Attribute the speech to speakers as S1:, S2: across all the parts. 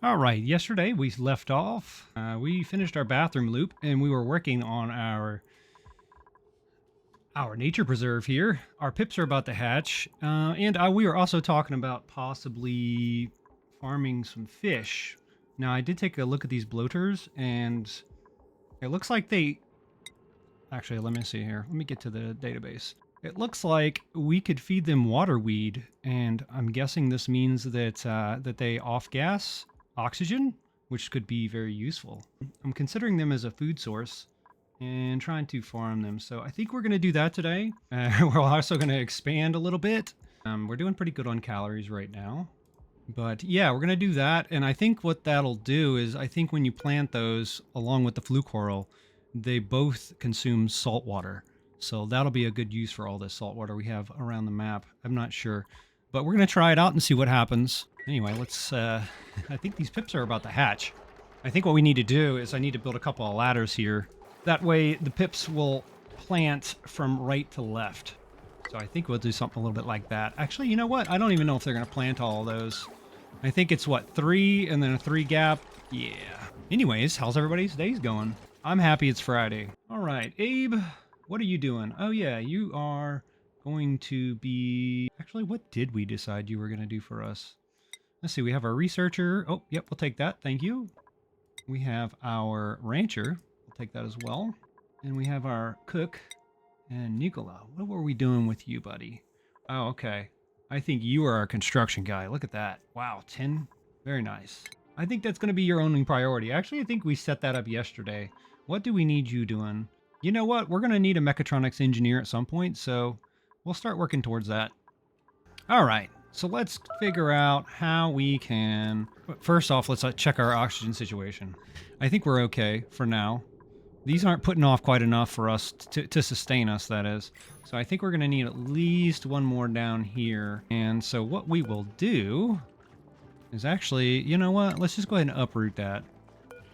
S1: All right, yesterday we left off. We finished our bathroom loop and we were working on our nature preserve here. Our pips are about to hatch. And we were also talking about possibly farming some fish. Now, I did take a look at these bloaters and it looks like they... Actually, let me see here. Let me get to the database. It looks like we could feed them water weed, and I'm guessing this means that that they off-gas oxygen, which could be very useful. I'm considering them as a food source and trying to farm them. So I think we're going to do that today. We're also going to expand a little bit. We're doing pretty good on calories right now. But yeah, we're going to do that. And I think what that'll do is I think when you plant those along with the flue coral, they both consume salt water. So that'll be a good use for all this salt water we have around the map. I'm not sure. But we're going to try it out and see what happens. Anyway, let's... I think these pips are about to hatch. I think what we need to do is I need to build a couple of ladders here. That way the pips will plant from right to left. So I think we'll do something a little bit like that. Actually, you know what? I don't even know if they're going to plant all of those. I think it's, what, 3 and then a 3 gap? Yeah. Anyways, how's everybody's days going? I'm happy it's Friday. All right, Abe, what are you doing? Oh, yeah, you are going to be... Actually, what did we decide you were going to do for us? Let's see, we have our researcher. Oh, yep, we'll take that. Thank you. We have our rancher. We'll take that as well. And we have our cook and Nicola. What were we doing with you, buddy? Oh, okay. I think you are our construction guy. Look at that. Wow, 10. Very nice. I think that's going to be your only priority. Actually, I think we set that up yesterday. What do we need you doing? You know what? We're going to need a mechatronics engineer at some point, so we'll start working towards that. All right, so let's figure out how we can... First off, let's check our oxygen situation. I think we're okay for now. These aren't putting off quite enough for us to sustain us, that is. So I think we're going to need at least one more down here. And so what we will do is actually, you know what? Let's just go ahead and uproot that.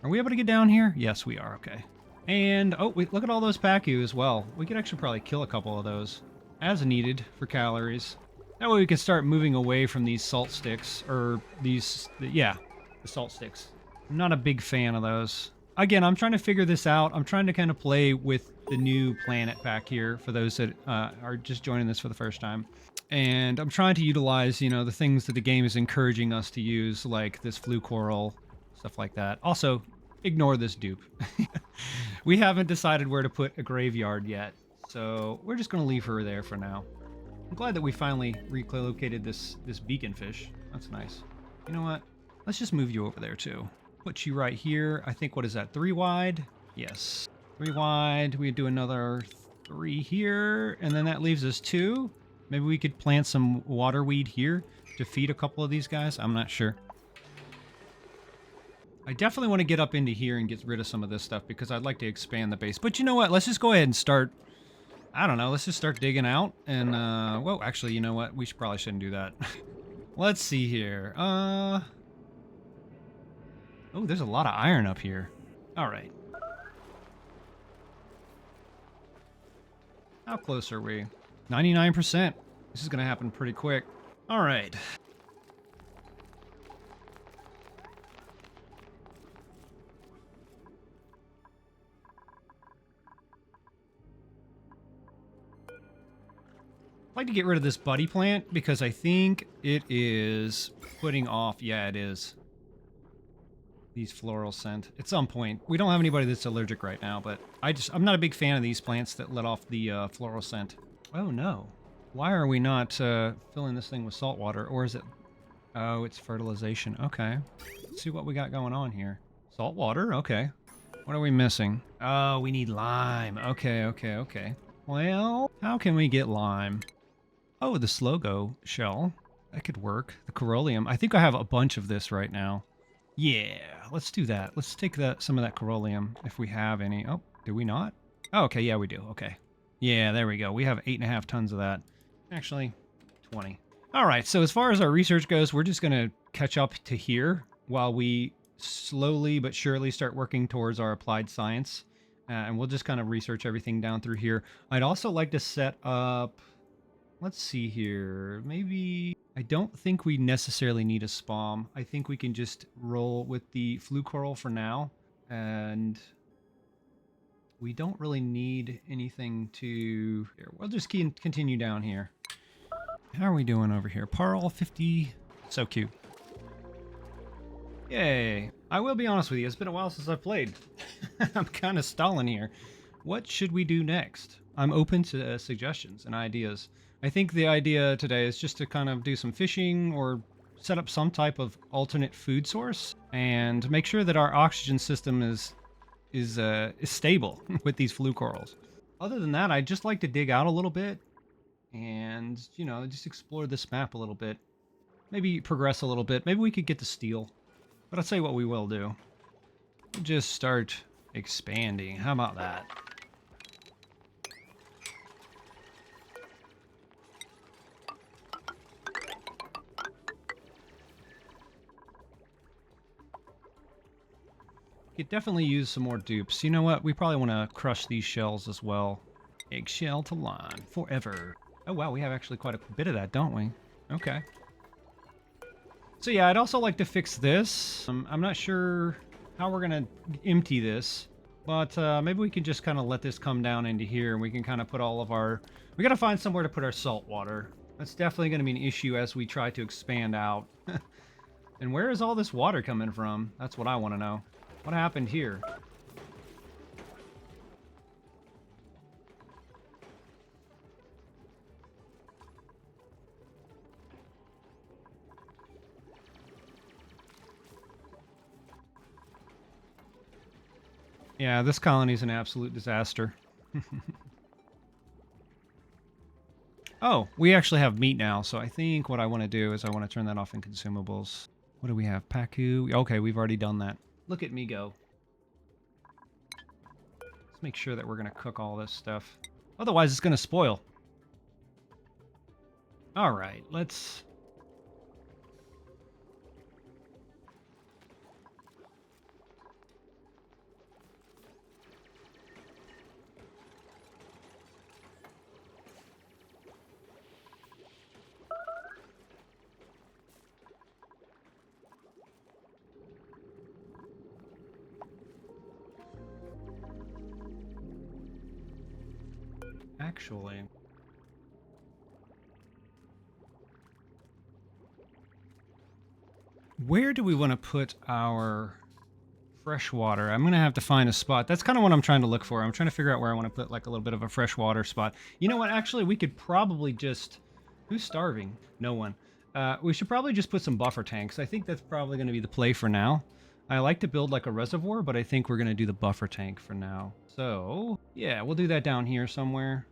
S1: Are we able to get down here? Yes, we are. Okay. And, oh, look at all those Pacu as well. We could actually probably kill a couple of those as needed for calories. That way we can start moving away from these salt sticks, or these, yeah, the salt sticks. I'm not a big fan of those. Again, I'm trying to figure this out. I'm trying to kind of play with the new planet pack here for those that are just joining this for the first time. And I'm trying to utilize, you know, the things that the game is encouraging us to use, like this flue coral, stuff like that. Also, ignore this dupe. We haven't decided where to put a graveyard yet, so we're just going to leave her there for now. I'm glad that we finally relocated this beacon fish. That's nice. You know what? Let's just move you over there too. Put you right here. I think, what is that, 3 wide? Yes. 3 wide. We do another 3 here, and then that leaves us 2. Maybe we could plant some water weed here to feed a couple of these guys. I'm not sure. I definitely want to get up into here and get rid of some of this stuff because I'd like to expand the base. But you know what? Let's just go ahead and start... I don't know. Let's just start digging out. And, well, actually, you know what? We probably shouldn't do that. Let's see here. Oh, there's a lot of iron up here. All right. How close are we? 99%. This is going to happen pretty quick. All right. I'd like to get rid of this buddy plant because I think it is putting off... Yeah, it is. These floral scent. At some point. We don't have anybody that's allergic right now, but I'm not a big fan of these plants that let off the floral scent. Oh, no. Why are we not filling this thing with salt water? Or is it... Oh, it's fertilization. Okay. Let's see what we got going on here. Salt water? Okay. What are we missing? Oh, we need lime. Okay, okay, okay. Well, how can we get lime? Oh, the Slogo shell. That could work. The Corollium. I think I have a bunch of this right now. Yeah, let's do that. Let's take some of that Corollium if we have any. Oh, do we not? Oh, okay, yeah, we do. Okay. Yeah, there we go. We have 8.5 tons of that. Actually, 20. All right, so as far as our research goes, we're just going to catch up to here while we slowly but surely start working towards our applied science. And we'll just kind of research everything down through here. I'd also like to set up... let's see here. Maybe I don't think we necessarily need a spawn. I think we can just roll with the flue coral for now. And we don't really need anything to... Here, we'll just continue down here. How are we doing over here? Parl 50. So cute. Yay. I will be honest with you, it's been a while since I've played. I'm kind of stalling here. What should we do next? I'm open to suggestions and ideas. I think the idea today is just to kind of do some fishing or set up some type of alternate food source and make sure that our oxygen system is stable with these flue corals. Other than that, I'd just like to dig out a little bit and, you know, just explore this map a little bit. Maybe progress a little bit. Maybe we could get to steel. But I'll tell you what we will do. We'll just start expanding. How about that? Could definitely use some more dupes. You know what? We probably want to crush these shells as well. Eggshell to line forever. Oh wow, we have actually quite a bit of that, don't we? Okay. So yeah, I'd also like to fix this. I'm not sure how we're gonna empty this, but maybe we can just kind of let this come down into here and we can kind of put all of our... We gotta find somewhere to put our salt water. That's definitely gonna be an issue as we try to expand out. And where is all this water coming from? That's what I want to know. What happened here? Yeah, this colony is an absolute disaster. Oh, we actually have meat now, so I think what I want to do is I want to turn that off in consumables. What do we have? Paku? Okay, we've already done that. Look at me go. Let's make sure that we're going to cook all this stuff. Otherwise, it's going to spoil. All right, let's... Actually... Where do we want to put our fresh water? I'm going to have to find a spot. That's kind of what I'm trying to look for. I'm trying to figure out where I want to put like a little bit of a freshwater spot. You know what? Actually, we could probably just... Who's starving? No one. We should probably just put some buffer tanks. I think that's probably going to be the play for now. I like to build like a reservoir, but I think we're going to do the buffer tank for now. So, yeah, we'll do that down here somewhere.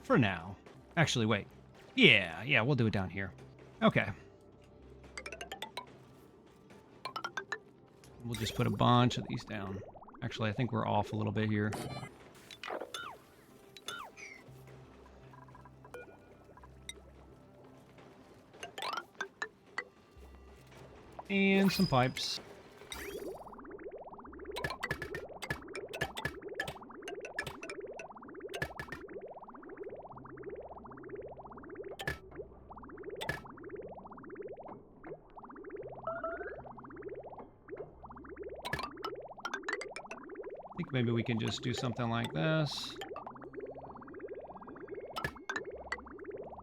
S1: For now. Actually, wait. Yeah, we'll do it down here. Okay. We'll just put a bunch of these down. Actually, I think we're off a little bit here. And some pipes. I think maybe we can just do something like this.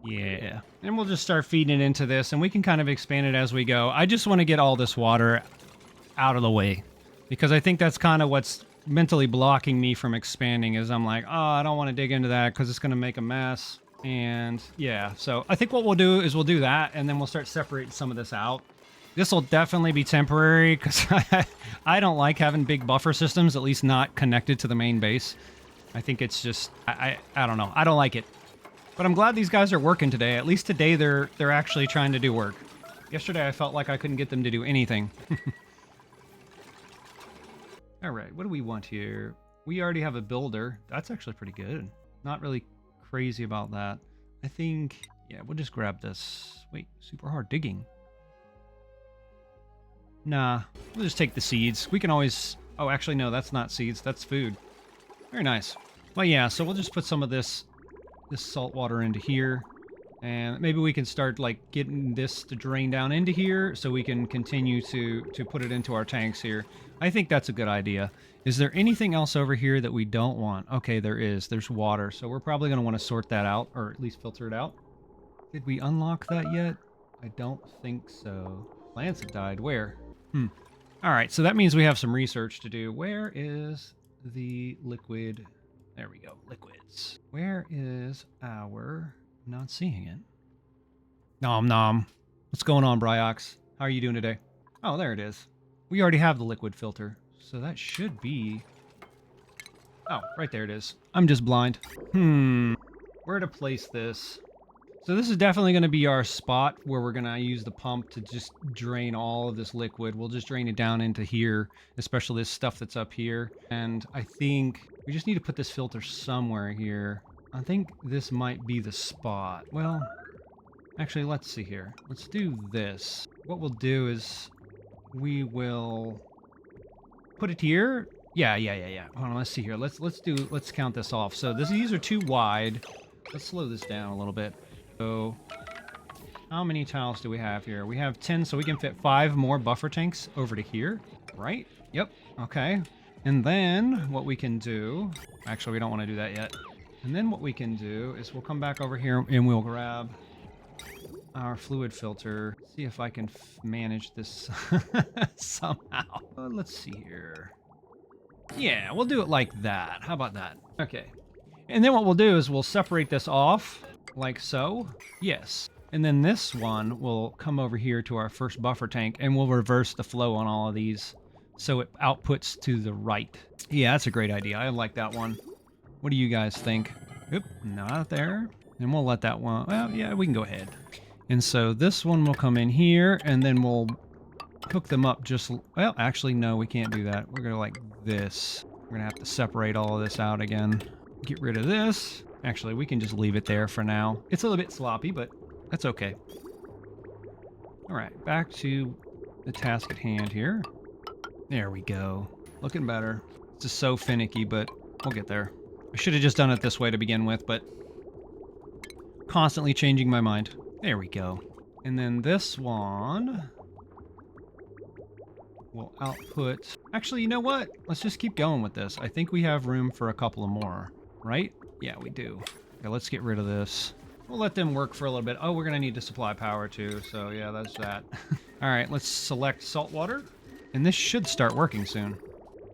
S1: Yeah. And we'll just start feeding it into this, and we can kind of expand it as we go. I just want to get all this water out of the way, because I think that's kind of what's mentally blocking me from expanding, is I'm like, oh, I don't want to dig into that because it's going to make a mess. And yeah, so I think what we'll do is we'll do that, and then we'll start separating some of this out. This will definitely be temporary, because I don't like having big buffer systems, at least not connected to the main base. I think it's just, I don't know. I don't like it. But I'm glad these guys are working today. At least today they're actually trying to do work. Yesterday I felt like I couldn't get them to do anything. All right, what do we want here? We already have a builder. That's actually pretty good. Not really crazy about that. I think, yeah, we'll just grab this. Wait, super hard digging. Nah, we'll just take the seeds. We can always... Oh, actually, no, that's not seeds. That's food. Very nice. Well, yeah, so we'll just put some of this this salt water into here. And maybe we can start like getting this to drain down into here so we can continue to put it into our tanks here. I think that's a good idea. Is there anything else over here that we don't want? Okay, there is. There's water. So we're probably going to want to sort that out, or at least filter it out. Did we unlock that yet? I don't think so. Plants have died. Where? All right, so that means we have some research to do. Where is the liquid? There we go. Liquids. Where is our... Not seeing it. Nom nom. What's going on, Bryox? How are you doing today? Oh, there it is. We already have the liquid filter, so that should be... Oh, right there it is. I'm just blind. Where to place this? So this is definitely going to be our spot where we're going to use the pump to just drain all of this liquid. We'll just drain it down into here, especially this stuff that's up here. And I think we just need to put this filter somewhere here. I think this might be the spot. Well, actually, let's see here. Let's do this. What we'll do is we will put it here. Yeah. Hold on, let's see here. Let's count this off. So these are too wide. Let's slow this down a little bit. So how many tiles do we have here? We have 10, so we can fit 5 more buffer tanks over to here, right? Yep. Okay. And then what we can do, actually, we don't want to do that yet. And then what we can do is we'll come back over here and we'll grab our fluid filter. See if I can manage this somehow. Let's see here. Yeah, we'll do it like that. How about that? Okay. And then what we'll do is we'll separate this off like so. Yes. And then this one will come over here to our first buffer tank and we'll reverse the flow on all of these so it outputs to the right. Yeah, that's a great idea. I like that one. What do you guys think? Oop, not there. And we'll let that one... Well, yeah, we can go ahead. And so this one will come in here, and then we'll hook them up just... Well, actually, no, we can't do that. We're going to like this. We're going to have to separate all of this out again. Get rid of this. Actually, we can just leave it there for now. It's a little bit sloppy, but that's okay. All right, back to the task at hand here. There we go. Looking better. It's just so finicky, but we'll get there. I should have just done it this way to begin with, but constantly changing my mind. There we go. And then this one will output... Actually, you know what? Let's just keep going with this. I think we have room for a couple of more, right? Yeah, we do. Okay, let's get rid of this. We'll let them work for a little bit. Oh, we're going to need to supply power too, so yeah, that's that. All right, let's select salt water, and this should start working soon.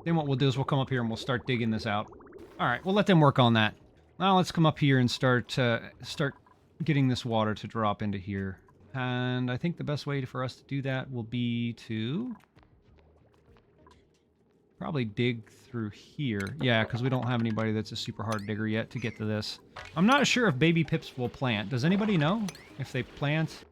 S1: Then what we'll do is we'll come up here and we'll start digging this out. All right, we'll let them work on that. Now let's come up here and start getting this water to drop into here. And I think the best way for us to do that will be to probably dig through here. Yeah, because we don't have anybody that's a super hard digger yet to get to this. I'm not sure if baby pips will plant. Does anybody know if they plant?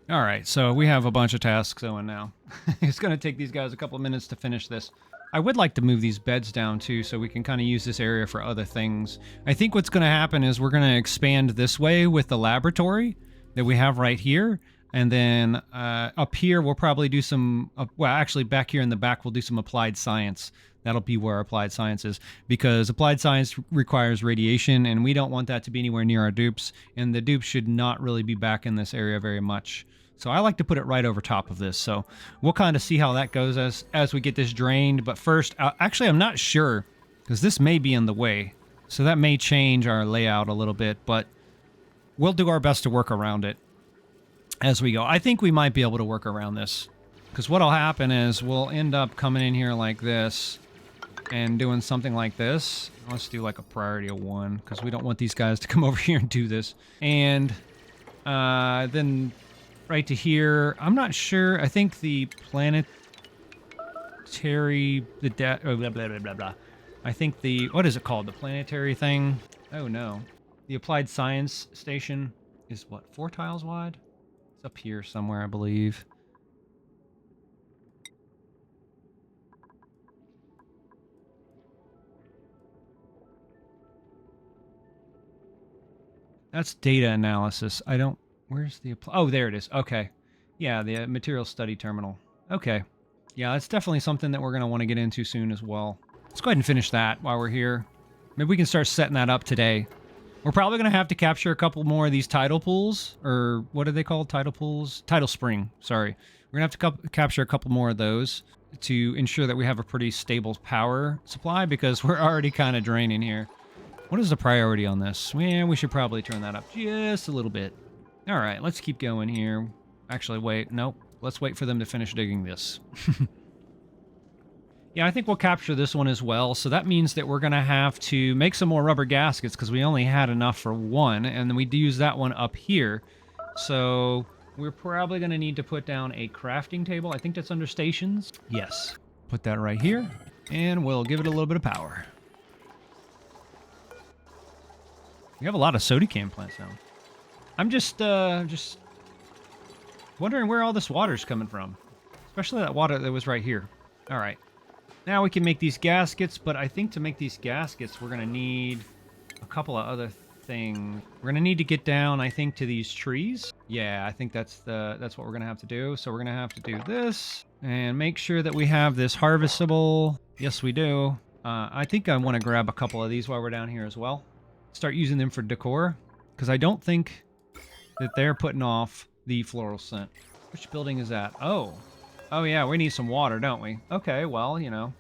S1: All right, so we have a bunch of tasks going now. It's going to take these guys a couple of minutes to finish this. I would like to move these beds down too, so we can kind of use this area for other things. I think what's going to happen is we're going to expand this way with the laboratory that we have right here. And then up here, we'll probably do some, well, actually back here in the back, we'll do some applied science. That'll be where applied science is, because applied science requires radiation, and we don't want that to be anywhere near our dupes. And the dupes should not really be back in this area very much. So I like to put it right over top of this. So we'll kind of see how that goes as we get this drained. But first, actually, I'm not sure, because this may be in the way. So that may change our layout a little bit, but we'll do our best to work around it as we go. I think we might be able to work around this, because what'll happen is we'll end up coming in here like this and doing something like this. Let's do like a priority of 1, because we don't want these guys to come over here and do this. And then right to here, I'm not sure. I think the planetary, blah, blah, blah, blah, blah. I think the, what is it called? The planetary thing? Oh no. The applied science station is what, 4 tiles wide? It's up here somewhere, I believe. That's data analysis. I don't... Where's the... Oh, there it is. Okay. Yeah, the material study terminal. Okay. Yeah, that's definitely something that we're going to want to get into soon as well. Let's go ahead and finish that while we're here. Maybe we can start setting that up today. We're probably going to have to capture a couple more of these tidal pools, or what are they called? Tidal pools? Tidal spring, sorry. We're going to have to capture a couple more of those to ensure that we have a pretty stable power supply, because we're already kind of draining here. What is the priority on this? Yeah, we should probably turn that up just a little bit. All right, let's keep going here. Actually, wait, nope. Let's wait for them to finish digging this. Yeah, I think we'll capture this one as well. So that means that we're going to have to make some more rubber gaskets because we only had enough for one. And then we use that one up here. So we're probably going to need to put down a crafting table. I think that's under stations. Yes. Put that right here. And we'll give it a little bit of power. We have a lot of soda can plants now. I'm just wondering where all this water's coming from. Especially that water that was right here. All right. Now we can make these gaskets, but I think to make these gaskets, we're going to need a couple of other things. We're going to need to get down, I think, to these trees. Yeah, I think that's what we're going to have to do. So we're going to have to do this and make sure that we have this harvestable. Yes, we do. I think I want to grab a couple of these while we're down here as well. Start using them for decor, because I don't think that they're putting off the floral scent. Which building is that? Oh. Oh, yeah, we need some water, don't we? Okay, well, you know,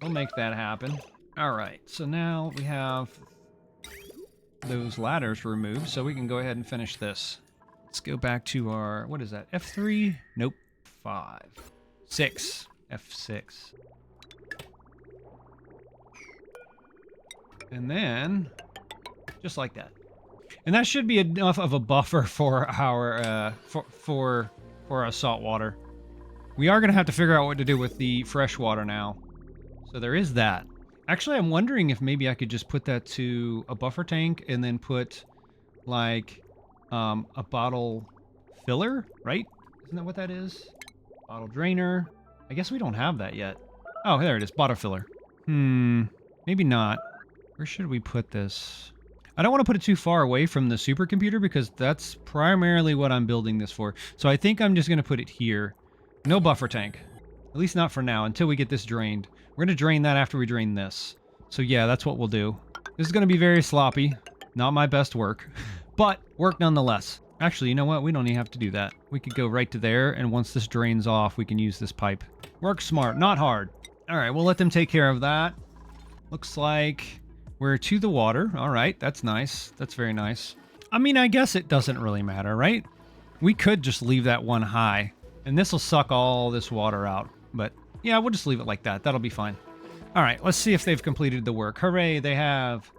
S1: we'll make that happen. All right, so now we have those ladders removed, so we can go ahead and finish this. Let's go back to our, what is that, F3? Nope, 5. 6. F6. And then, just like that. And that should be enough of a buffer for our, for our salt water. We are going to have to figure out what to do with the fresh water now. So there is that. Actually, I'm wondering if maybe I could just put that to a buffer tank and then put, like, a bottle filler, right? Isn't that what that is? Bottle drainer. I guess we don't have that yet. Oh, there it is. Bottle filler. Maybe not. Where should we put this? I don't want to put it too far away from the supercomputer because that's primarily what I'm building this for. So I think I'm just going to put it here. No buffer tank. At least not for now, until we get this drained. We're going to drain that after we drain this. So yeah, that's what we'll do. This is going to be very sloppy. Not my best work. But work nonetheless. Actually, you know what? We don't even have to do that. We could go right to there, and once this drains off, we can use this pipe. Work smart, not hard. Alright, we'll let them take care of that. Looks like we're to the water. Alright, that's nice. That's very nice. I mean, I guess it doesn't really matter, right? We could just leave that one high. And this will suck all this water out. But yeah, we'll just leave it like that. That'll be fine. All right, let's see if they've completed the work. Hooray, they have.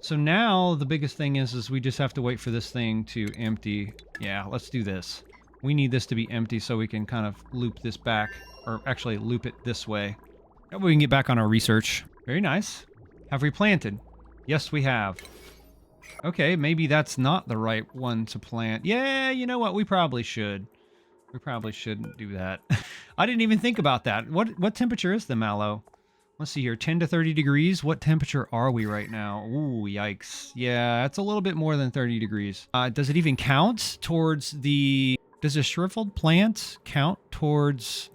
S1: So now the biggest thing is we just have to wait for this thing to empty. Yeah, let's do this. We need this to be empty so we can kind of loop this back. Or actually loop it this way. That way we can get back on our research. Very nice. Have we planted? Yes, we have. Okay, maybe that's not the right one to plant. Yeah, you know what? We probably should. We probably shouldn't do that. I didn't even think about that. What temperature is the mallow? Let's see here. 10 to 30 degrees. What temperature are we right now? Ooh, yikes. Yeah, it's a little bit more than 30 degrees. Does it even count towards the... Does a shriveled plant count towards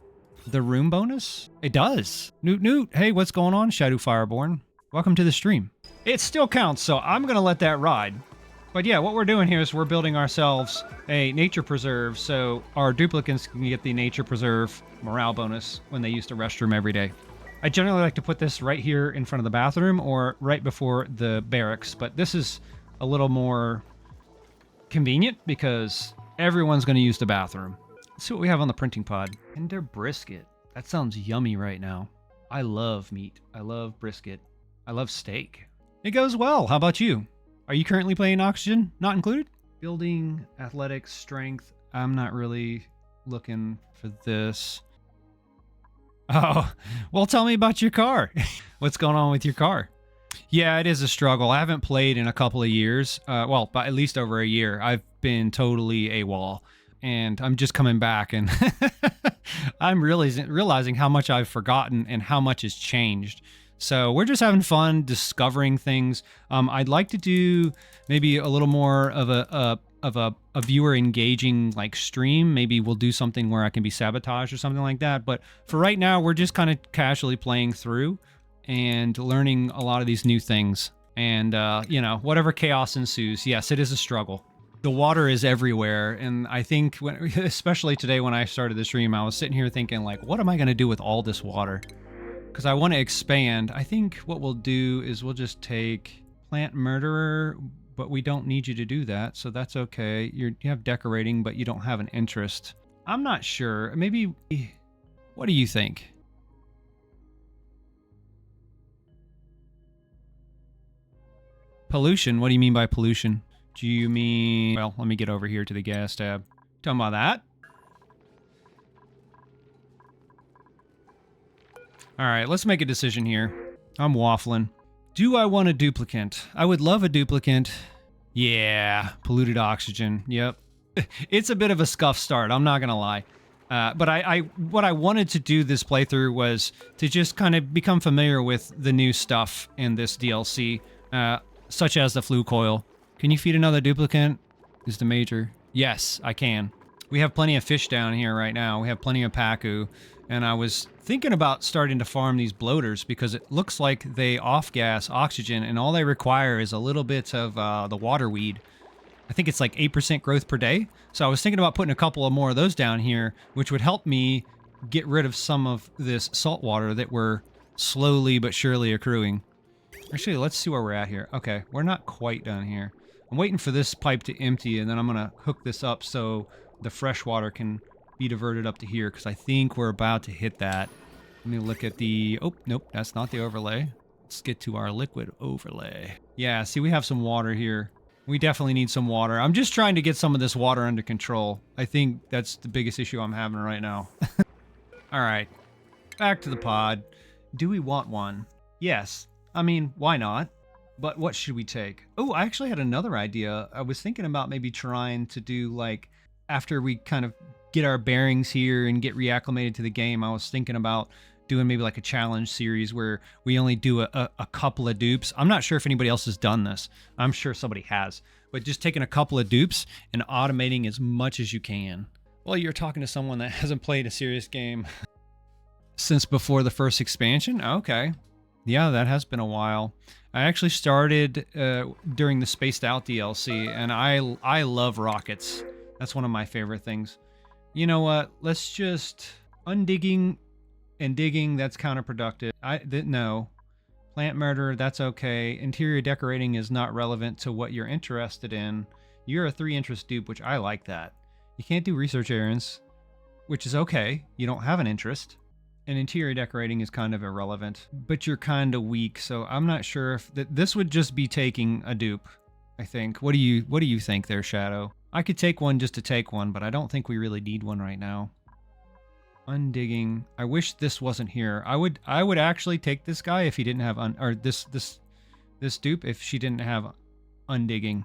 S1: the room bonus? It does. Newt Newt. Hey, what's going on, Shadow Fireborn? Welcome to the stream. It still counts, so I'm going to let that ride. But yeah, what we're doing here is we're building ourselves a nature preserve so our duplicants can get the nature preserve morale bonus when they use the restroom every day. I generally like to put this right here in front of the bathroom or right before the barracks, but this is a little more convenient because everyone's going to use the bathroom. Let's see what we have on the printing pod. Tender brisket. That sounds yummy right now. I love meat. I love brisket. I love steak. It goes well. How about you? Are you currently playing Oxygen? Not included? Building, athletics, strength. I'm not really looking for this. Oh, well, tell me about your car. What's going on with your car? Yeah, it is a struggle. I haven't played in a couple of years. Well, but at least over a year. I've been totally AWOL. And I'm just coming back and I'm realizing how much I've forgotten and how much has changed. So we're just having fun discovering things. I'd like to do maybe a little more of a a viewer engaging like stream, maybe we'll do something where I can be sabotaged or something like that. But for right now, we're just kind of casually playing through and learning a lot of these new things. And, you know, whatever chaos ensues, yes, it is a struggle. The water is everywhere, and I think, especially today when I started the stream, I was sitting here thinking, like, what am I going to do with all this water? Because I want to expand. I think what we'll do is we'll just take Plant Murderer, but we don't need you to do that, so that's okay. You have decorating, but you don't have an interest. I'm not sure. Maybe, what do you think? Pollution? What do you mean by pollution? Do you mean... Well, let me get over here to the gas tab. Talking about that? Alright, let's make a decision here. I'm waffling. Do I want a duplicant? I would love a duplicant. Yeah, polluted oxygen. Yep. It's a bit of a scuff start, I'm not gonna lie. But what I wanted to do this playthrough was to just kind of become familiar with the new stuff in this DLC, such as the flue coil. Can you feed another duplicant? Is the major? Yes, I can. We have plenty of fish down here right now. We have plenty of pacu. And I was thinking about starting to farm these bloaters because it looks like they off-gas oxygen and all they require is a little bit of the water weed. I think it's like 8% growth per day. So I was thinking about putting a couple of more of those down here, which would help me get rid of some of this salt water that we're slowly but surely accruing. Actually, let's see where we're at here. Okay, we're not quite done here. I'm waiting for this pipe to empty, and then I'm going to hook this up so the fresh water can be diverted up to here, because I think we're about to hit that. Let me look at the... Oh, nope, that's not the overlay. Let's get to our liquid overlay. Yeah, see, we have some water here. We definitely need some water. I'm just trying to get some of this water under control. I think that's the biggest issue I'm having right now. All right, back to the pod. Do we want one? Yes. I mean, why not? But what should we take? Oh, I actually had another idea. I was thinking about maybe trying to do, like, after we kind of get our bearings here and get reacclimated to the game, I was thinking about doing maybe like a challenge series where we only do a couple of dupes. I'm not sure if anybody else has done this. I'm sure somebody has. But just taking a couple of dupes and automating as much as you can. Well, you're talking to someone that hasn't played a serious game since before the first expansion? Okay. Yeah, that has been a while. I actually started during the Spaced Out DLC, and I love rockets. That's one of my favorite things. You know what? Let's just... Undigging and digging, that's counterproductive. No. Plant murder, that's okay. Interior decorating is not relevant to what you're interested in. You're a 3-interest dupe, which I like that. You can't do research errands, which is okay. You don't have an interest. And interior decorating is kind of irrelevant, but you're kind of weak, so I'm not sure if this would just be taking a dupe, I think. What do you think there, Shadow? I could take one just to take one, but I don't think we really need one right now. Undigging. I wish this wasn't here. I would actually take this guy if he didn't have this dupe if she didn't have undigging.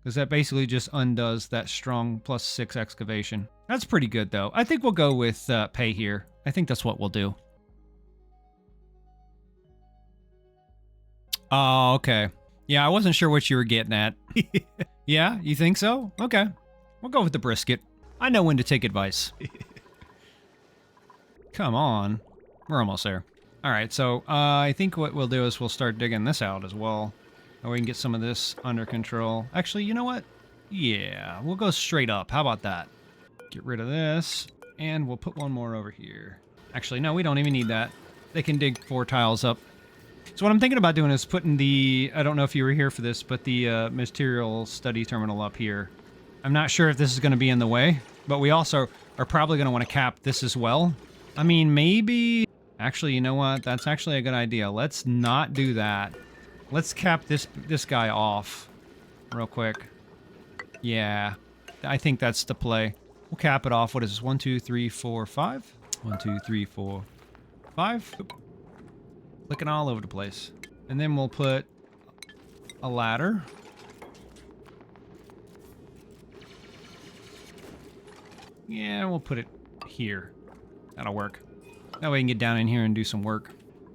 S1: Because that basically just undoes that strong +6 excavation. That's pretty good, though. I think we'll go with pay here. I think that's what we'll do. Oh, okay. Yeah, I wasn't sure what you were getting at. Yeah, you think so? Okay. We'll go with the brisket. I know when to take advice. Come on. We're almost there. All right, so I think what we'll do is we'll start digging this out as well. And we can get some of this under control. Actually, you know what? Yeah, we'll go straight up. How about that? Get rid of this, and we'll put one more over here. Actually, no, we don't even need that. They can dig 4 tiles up. So what I'm thinking about doing is putting the, I don't know if you were here for this, but the material study terminal up here. I'm not sure if this is going to be in the way, but we also are probably going to want to cap this as well. I mean, maybe... Actually, you know what? That's actually a good idea. Let's not do that. Let's cap this guy off real quick. Yeah, I think that's the play. We'll cap it off. What is this? 1, 2, 3, 4, 5? 1, 2, 3, 4, 5. Oop. Clicking all over the place. And then we'll put a ladder. Yeah, we'll put it here. That'll work. That way we can get down in here and do some work.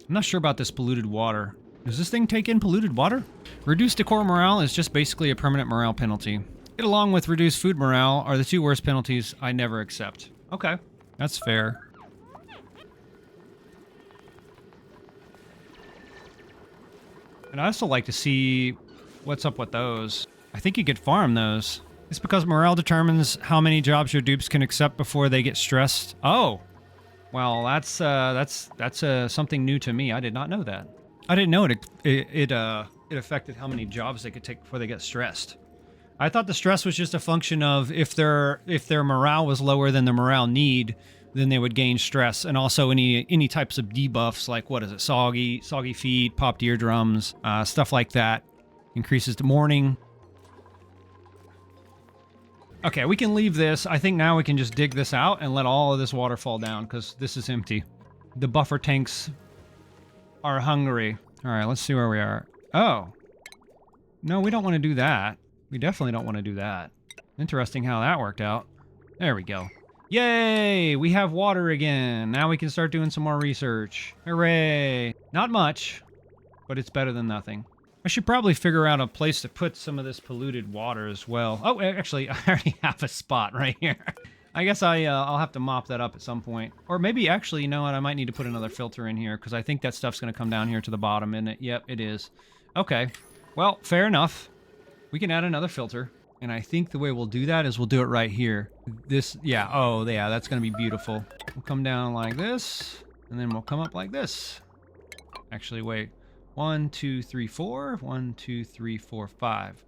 S1: I'm not sure about this polluted water. Does this thing take in polluted water? Reduced decor morale is just basically a permanent morale penalty. It along with reduced food morale are the two worst penalties I never accept. Okay, that's fair. And I also like to see what's up with those. I think you could farm those. It's because morale determines how many jobs your dupes can accept before they get stressed. Oh, well, that's something new to me. I did not know that. I didn't know it affected how many jobs they could take before they get stressed. I thought the stress was just a function of if their morale was lower than the morale need, then they would gain stress, and also any types of debuffs like what is it, soggy feet, popped eardrums, stuff like that, increases the mourning. Okay, we can leave this. I think now we can just dig this out and let all of this water fall down because this is empty. The buffer tanks are hungry. All right, let's see where we are. Oh, no, we don't want to do that. We definitely don't want to do that. Interesting how that worked out. There we go. Yay! We have water again. Now we can start doing some more research. Hooray! Not much, but it's better than nothing. I should probably figure out a place to put some of this polluted water as well. Oh, actually, I already have a spot right here. I guess I'll have to mop that up at some point. Or maybe, actually, you know what? I might need to put another filter in here because I think that stuff's going to come down here to the bottom, isn't it? Yep, it is. Okay. Well, fair enough. We can add another filter. And I think the way we'll do that is we'll do it right here. This, yeah, oh, yeah, that's going to be beautiful. We'll come down like this, and then we'll come up like this. Actually, wait. 1, 2, 3, 4. 1, 2, 3, 4, 5.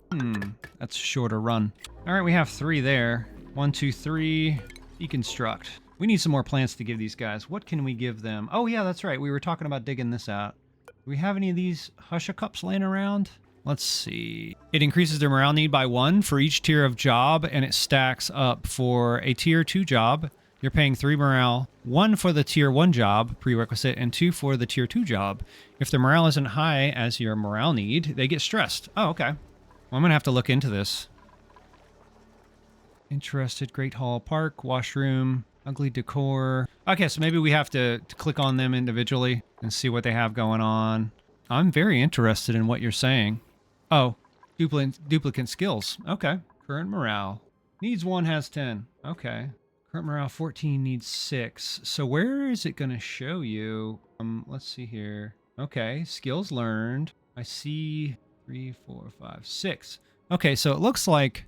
S1: That's a shorter run. All right, we have 3 there. 1, 2, 3. Deconstruct. We need some more plants to give these guys. What can we give them? Oh, yeah, that's right. We were talking about digging this out. Do we have any of these Husha Cups laying around? Let's see. It increases their morale need by 1 for each tier of job, and it stacks up for a tier 2 job. You're paying 3 morale, 1 for the tier 1 job, prerequisite, and 2 for the tier 2 job. If the morale isn't high as your morale need, they get stressed. Oh, okay. Well, I'm going to have to look into this. Interested, Great Hall Park, washroom, ugly decor. Okay, so maybe we have to click on them individually and see what they have going on. I'm very interested in what you're saying. Oh, duplicant skills. Okay. Current morale. Needs 1, has 10. Okay. Current morale 14, needs 6. So where is it going to show you? Let's see here. Okay. Skills learned. I see 3, 4, 5, 6. Okay, so it looks like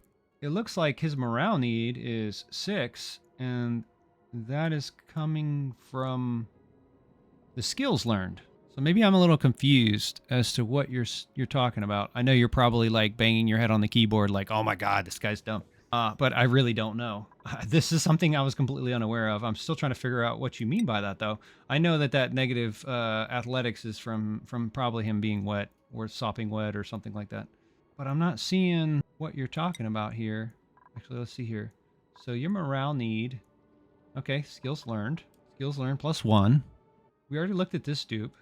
S1: his morale need is 6, and that is coming from the skills learned. So maybe I'm a little confused as to what you're talking about. I know you're probably like banging your head on the keyboard like, oh my God, this guy's dumb. But I really don't know. This is something I was completely unaware of. I'm still trying to figure out what you mean by that, though. I know that negative athletics is from probably him being wet or sopping wet or something like that. But I'm not seeing what you're talking about here. Actually, let's see here. So your morale need. Okay, skills learned. Skills learned plus 1. We already looked at this dupe.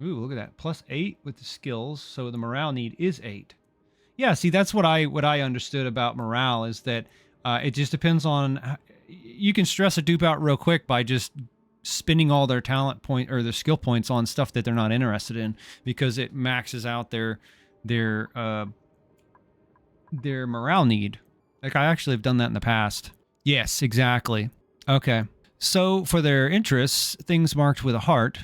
S1: Ooh, look at that. Plus 8 with the skills, so the morale need is 8. Yeah, see, that's what I understood about morale is that it just depends on... You can stress a dupe out real quick by just spending all their talent point or their skill points on stuff that they're not interested in because it maxes out their morale need. Like, I actually have done that in the past. Yes, exactly. Okay. So, for their interests, things marked with a heart...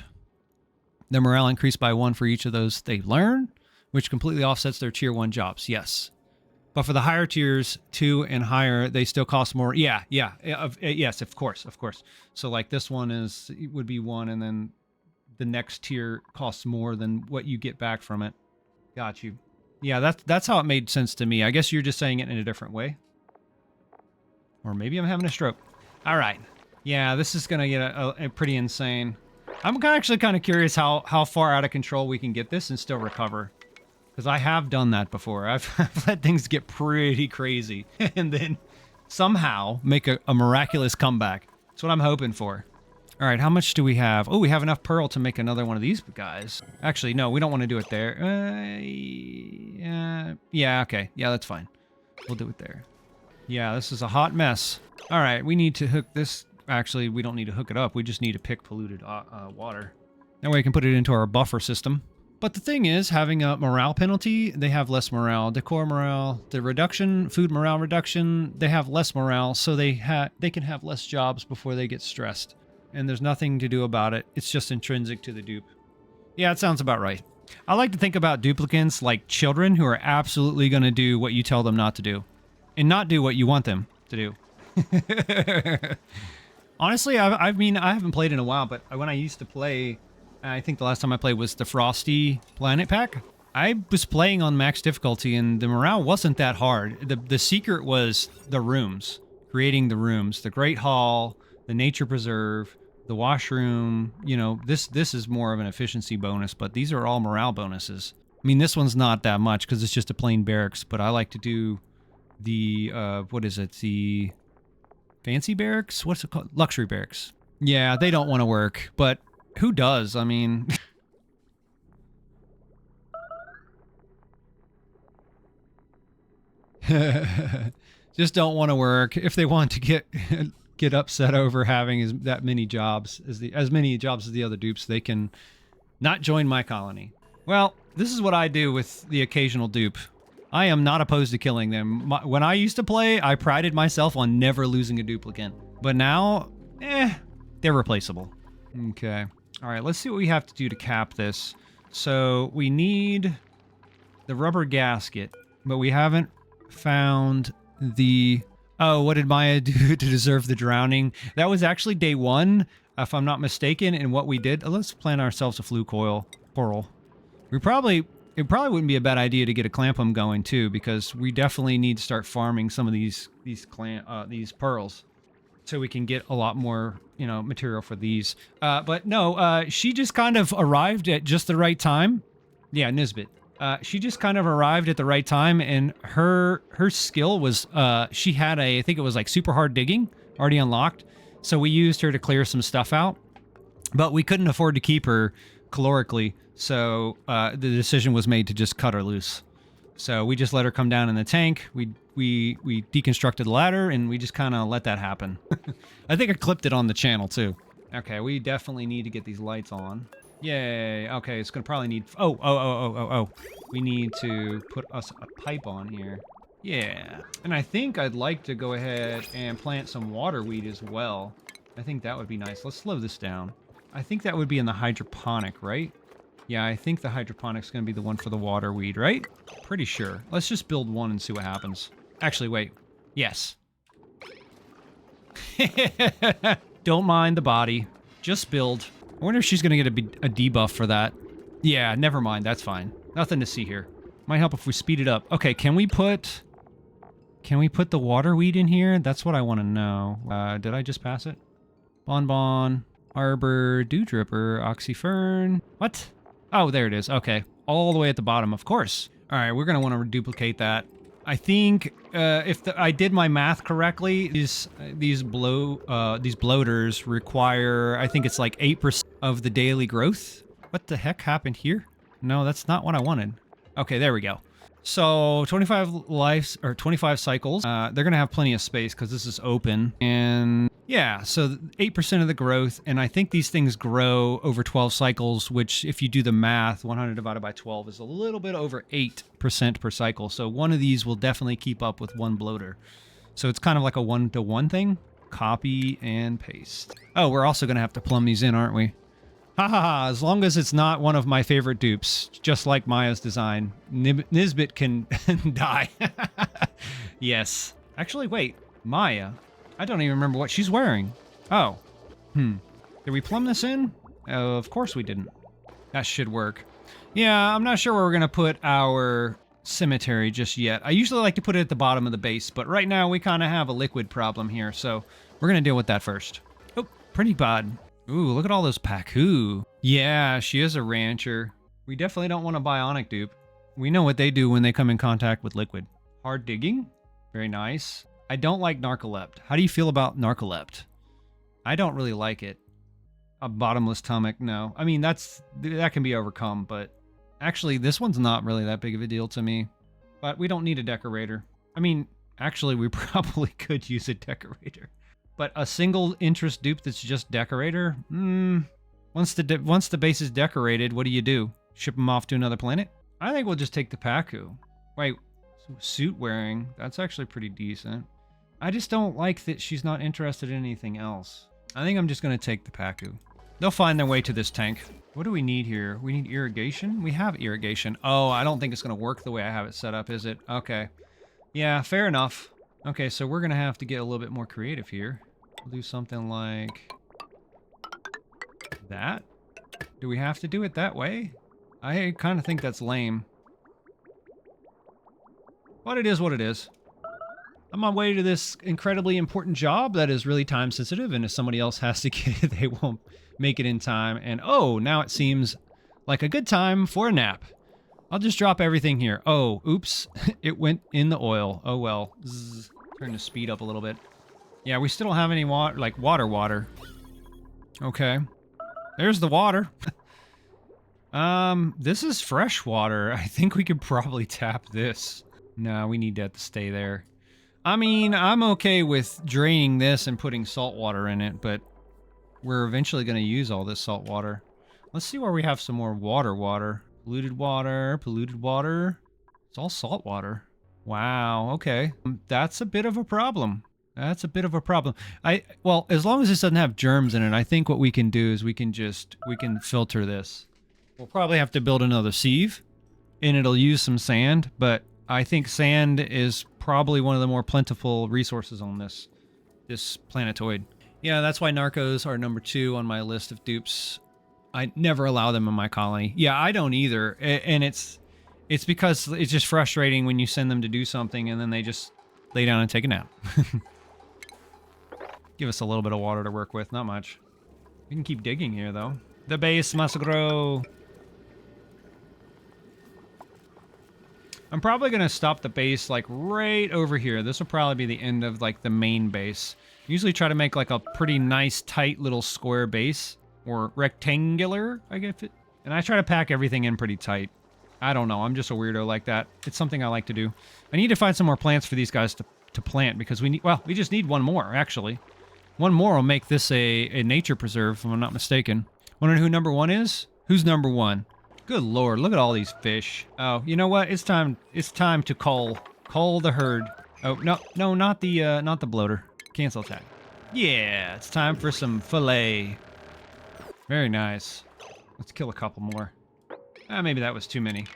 S1: Their morale increased by 1 for each of those they learn, which completely offsets their tier 1 jobs. Yes. But for the higher tiers, 2 and higher, they still cost more. Yeah. Yes, of course. So like this one would be 1, and then the next tier costs more than what you get back from it. Got you. Yeah, that's how it made sense to me. I guess you're just saying it in a different way. Or maybe I'm having a stroke. All right. Yeah, this is going to get a pretty insane. I'm actually kind of curious how far out of control we can get this and still recover. Because I have done that before. I've let things get pretty crazy. And then somehow make a miraculous comeback. That's what I'm hoping for. All right, how much do we have? Oh, we have enough pearl to make another one of these guys. Actually, no, we don't want to do it there. Yeah, okay. Yeah, that's fine. We'll do it there. Yeah, this is a hot mess. All right, we need to hook this... Actually, we don't need to hook it up. We just need to pick polluted water. That way we can put it into our buffer system. But the thing is, having a morale penalty, they have less morale. Decor morale, the reduction, food morale reduction, they have less morale, so they can have less jobs before they get stressed. And there's nothing to do about it. It's just intrinsic to the dupe. Yeah, it sounds about right. I like to think about duplicants like children who are absolutely going to do what you tell them not to do. And not do what you want them to do. Honestly, I mean, I haven't played in a while, but when I used to play, I think the last time I played was the Frosty Planet Pack. I was playing on max difficulty, and the morale wasn't that hard. The secret was the rooms, creating the rooms, the Great Hall, the Nature Preserve, the washroom. You know, this is more of an efficiency bonus, but these are all morale bonuses. I mean, this one's not that much because it's just a plain barracks, but I like to do the, what is it? The fancy barracks? What's it called? Luxury barracks. Yeah, they don't want to work, but who does? I mean... just don't want to work. If they want to get upset over having that many jobs as many jobs as the other dupes, they can not join my colony. Well, this is what I do with the occasional dupe. I am not opposed to killing them. When I used to play, I prided myself on never losing a duplicant. But now, they're replaceable. Okay. All right, let's see what we have to do to cap this. So we need the rubber gasket, but we haven't found the... Oh, what did Maya do to deserve the drowning? That was actually day 1, if I'm not mistaken, and what we did... let's plant ourselves a flue coral. It probably wouldn't be a bad idea to get a clampum going too, because we definitely need to start farming some of these pearls, so we can get a lot more, you know, material for these. But no, she just kind of arrived at just the right time. Yeah, Nisbet. She just kind of arrived at the right time, and her skill was she had I think it was like super hard digging already unlocked, so we used her to clear some stuff out, but we couldn't afford to keep her calorically. So the decision was made to just cut her loose. So we just let her come down in the tank. We deconstructed the ladder, and we just kind of let that happen. I think I clipped it on the channel too. Okay, we definitely need to get these lights on. Yay. Okay, it's gonna probably need... Oh. We need to put us a pipe on here. Yeah. And I think I'd like to go ahead and plant some waterweed as well. I think that would be nice. Let's slow this down. I think that would be in the hydroponic, right? Yeah, I think the hydroponic's going to be the one for the water weed, right? Pretty sure. Let's just build one and see what happens. Actually, wait. Yes. Don't mind the body. Just build. I wonder if she's going to get a debuff for that. Yeah, never mind. That's fine. Nothing to see here. Might help if we speed it up. Okay, can we put the water weed in here? That's what I want to know. Did I just pass it? Bonbon, Arbor, Dewdripper, Oxyfern. What? Oh, there it is. Okay. All the way at the bottom, of course. All right, we're going to want to duplicate that. I think if I did my math correctly, these bloaters require, I think it's like 8% of the daily growth. What the heck happened here? No, that's not what I wanted. Okay, there we go. So 25 lives or 25 cycles. They're going to have plenty of space because this is open. And yeah, so 8% of the growth. And I think these things grow over 12 cycles, which if you do the math, 100 divided by 12 is a little bit over 8% per cycle. So one of these will definitely keep up with one bloater. So it's kind of like a 1-to-1 thing. Copy and paste. Oh, we're also going to have to plumb these in, aren't we? Ha ha ha, as long as it's not one of my favorite dupes, just like Maya's design. Nisbet can die. Yes. Actually, wait. Maya? I don't even remember what she's wearing. Oh. Did we plumb this in? Of course we didn't. That should work. Yeah, I'm not sure where we're going to put our cemetery just yet. I usually like to put it at the bottom of the base, but right now we kind of have a liquid problem here, so we're going to deal with that first. Oh, pretty bad. Ooh, look at all those Pacu. Yeah, she is a rancher. We definitely don't want a bionic dupe. We know what they do when they come in contact with liquid. Hard digging. Very nice. I don't like narcolept. How do you feel about narcolept? I don't really like it. A bottomless stomach, no. I mean, that can be overcome, but actually, this one's not really that big of a deal to me. But we don't need a decorator. I mean, actually, we probably could use a decorator. But a single interest dupe that's just decorator? Once the base is decorated, what do you do? Ship them off to another planet? I think we'll just take the Pacu. Wait, suit wearing. That's actually pretty decent. I just don't like that she's not interested in anything else. I think I'm just going to take the Pacu. They'll find their way to this tank. What do we need here? We need irrigation? We have irrigation. Oh, I don't think it's going to work the way I have it set up, is it? Okay. Yeah, fair enough. Okay, so we're going to have to get a little bit more creative here. We'll do something like that. Do we have to do it that way? I kind of think that's lame. But it is what it is. I'm on my way to this incredibly important job that is really time sensitive, and if somebody else has to get it, they won't make it in time. And oh, now it seems like a good time for a nap. I'll just drop everything here. Oh, oops. It went in the oil. Oh well. Zzz. Turn the speed up a little bit. Yeah, we still don't have any water, like water. Okay. There's the water. This is fresh water. I think we could probably tap this. No, we need that to stay there. I mean, I'm okay with draining this and putting salt water in it, but we're eventually going to use all this salt water. Let's see where we have some more water. Polluted water. It's all salt water. Wow, okay. That's a bit of a problem. Well, as long as this doesn't have germs in it, I think what we can do is we can filter this. We'll probably have to build another sieve, and it'll use some sand, but I think sand is probably one of the more plentiful resources on this planetoid. Yeah, that's why narcos are number 2 on my list of dupes. I never allow them in my colony. Yeah, I don't either. And it's because it's just frustrating when you send them to do something and then they just lay down and take a nap. Give us a little bit of water to work with, not much. We can keep digging here, though. The base must grow. I'm probably going to stop the base, like, right over here. This will probably be the end of, like, the main base. Usually try to make, like, a pretty nice, tight little square base. Or rectangular, I guess. And I try to pack everything in pretty tight. I don't know. I'm just a weirdo like that. It's something I like to do. I need to find some more plants for these guys to plant, because we just need one more, actually. One more will make this a nature preserve, if I'm not mistaken. Wondering who number 1 is? Who's number 1? Good lord, look at all these fish. Oh, you know what? It's time to cull the herd. Oh, no, not the bloater. Cancel attack. Yeah, it's time for some fillet. Very nice. Let's kill a couple more. Maybe that was too many.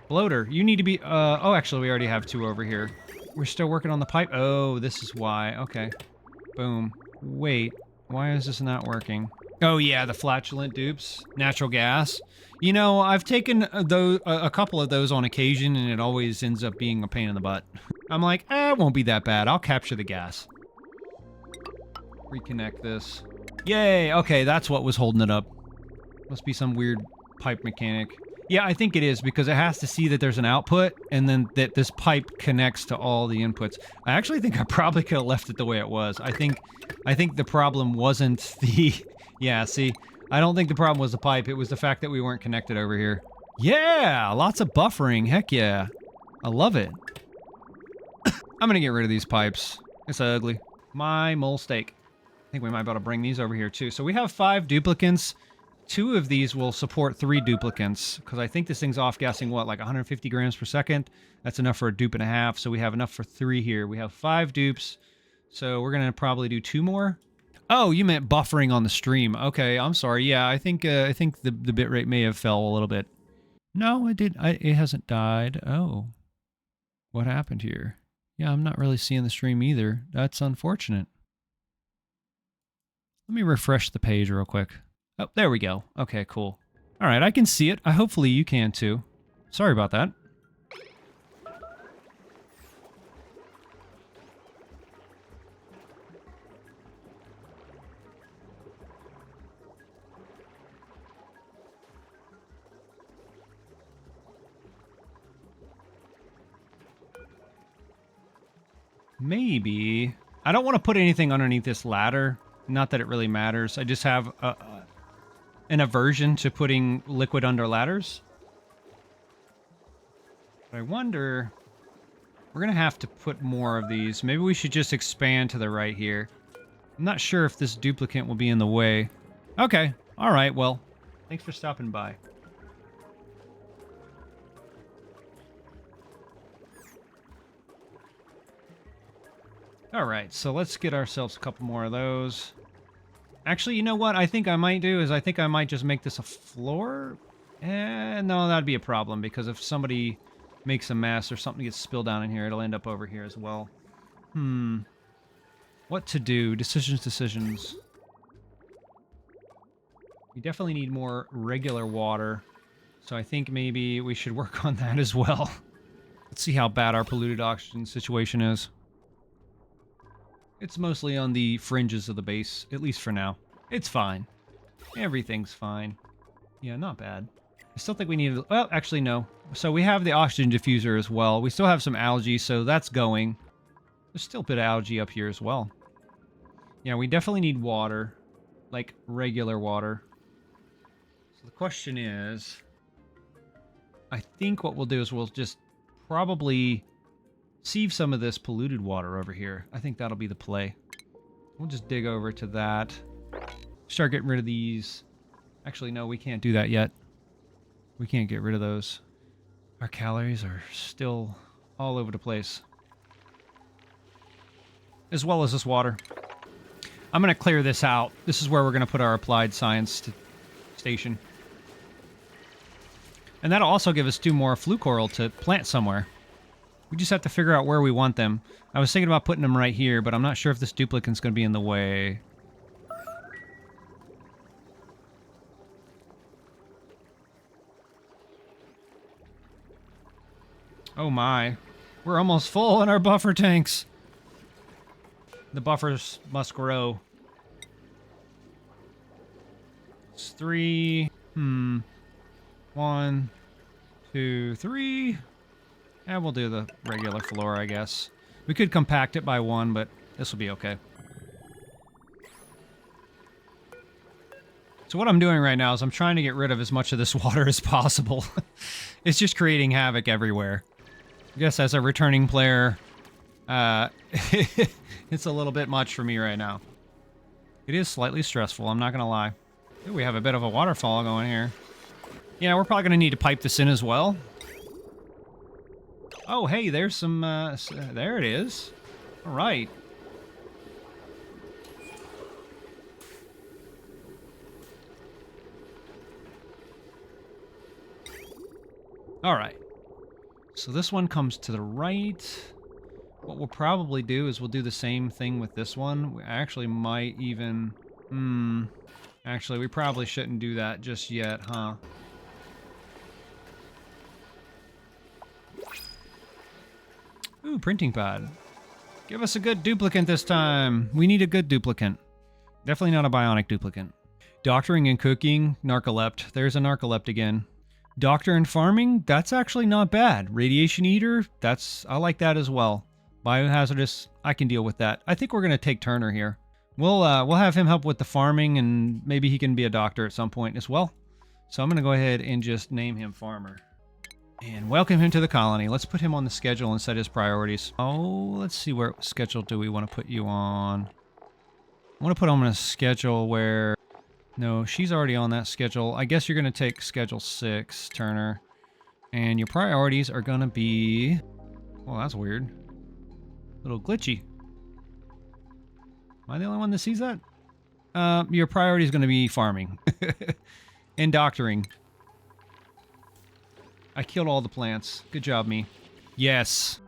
S1: Bloater, you need to be... oh, actually, we already have 2 over here. We're still working on the pipe. Oh, this is why. Okay. Boom. Wait, why is this not working? Oh, yeah, the flatulent dupes. Natural gas. You know, I've taken a couple of those on occasion, and it always ends up being a pain in the butt. I'm like, it won't be that bad. I'll capture the gas. Reconnect this. Yay! Okay, that's what was holding it up. Must be some weird pipe mechanic. Yeah, I think it is, because it has to see that there's an output, and then that this pipe connects to all the inputs. I actually think I probably could have left it the way it was. I think the problem wasn't the... Yeah, see? I don't think the problem was the pipe. It was the fact that we weren't connected over here. Yeah! Lots of buffering. Heck yeah. I love it. I'm gonna get rid of these pipes. It's ugly. My mole steak. I think we might be able to bring these over here too. So we have 5 duplicants. 2 of these will support 3 duplicants, because I think this thing's off-gassing, what, like 150 grams per second? That's enough for a dupe and a half, so we have enough for 3 here. We have 5 dupes, so we're going to probably do 2 more. Oh, you meant buffering on the stream. Okay, I'm sorry. Yeah, I think the bitrate may have fell a little bit. No, it did. It hasn't died. Oh. What happened here? Yeah, I'm not really seeing the stream either. That's unfortunate. Let me refresh the page real quick. Oh, there we go. Okay, cool. All right, I can see it. Hopefully you can too. Sorry about that. Maybe. I don't want to put anything underneath this ladder. Not that it really matters. I just have an aversion to putting liquid under ladders. But I wonder... We're going to have to put more of these. Maybe we should just expand to the right here. I'm not sure if this duplicant will be in the way. Okay. All right, well. Thanks for stopping by. All right, so let's get ourselves a couple more of those. Actually, you know what I think I might do is I think I might just make this a floor. No, that'd be a problem because if somebody makes a mess or something gets spilled down in here, it'll end up over here as well. What to do? Decisions. We definitely need more regular water. So I think maybe we should work on that as well. Let's see how bad our polluted oxygen situation is. It's mostly on the fringes of the base, at least for now. It's fine. Everything's fine. Yeah, not bad. I still think we need... Well, actually, no. So we have the oxygen diffuser as well. We still have some algae, so that's going. There's still a bit of algae up here as well. Yeah, we definitely need water. Like, regular water. So the question is... I think what we'll do is we'll just probably sieve some of this polluted water over here. I think that'll be the play. We'll just dig over to that. Start getting rid of these. Actually, no, we can't do that yet. We can't get rid of those. Our calories are still all over the place. As well as this water. I'm going to clear this out. This is where we're going to put our applied science station. And that'll also give us 2 more flue coral to plant somewhere. We just have to figure out where we want them. I was thinking about putting them right here, but I'm not sure if this duplicant's going to be in the way. Oh my. We're almost full in our buffer tanks. The buffers must grow. It's 3. 1, 2, 3. And we'll do the regular floor, I guess. We could compact it by 1, but this will be okay. So what I'm doing right now is I'm trying to get rid of as much of this water as possible. It's just creating havoc everywhere. I guess as a returning player, it's a little bit much for me right now. It is slightly stressful, I'm not going to lie. Ooh, we have a bit of a waterfall going here. Yeah, we're probably going to need to pipe this in as well. Oh, hey, there's some, there it is. All right. All right. So this one comes to the right. What we'll probably do is we'll do the same thing with this one. We actually might even... Actually, we probably shouldn't do that just yet, huh? Ooh, printing pad. Give us a good duplicant this time. We need a good duplicant. Definitely not a bionic duplicant. Doctoring and cooking, narcolept. There's a narcolept again. Doctor and farming, that's actually not bad. Radiation eater, I like that as well. Biohazardous, I can deal with that. I think we're gonna take Turner here. We'll have him help with the farming, and maybe he can be a doctor at some point as well. So I'm gonna go ahead and just name him Farmer. And welcome him to the colony. Let's put him on the schedule and set his priorities. Oh, let's see, what schedule do we want to put you on? I want to put him on a schedule where... No, she's already on that schedule. I guess you're going to take schedule 6, Turner. And your priorities are going to be... Well, that's weird. A little glitchy. Am I the only one that sees that? Your priority is going to be farming. And doctoring. I killed all the plants. Good job, me. Yes.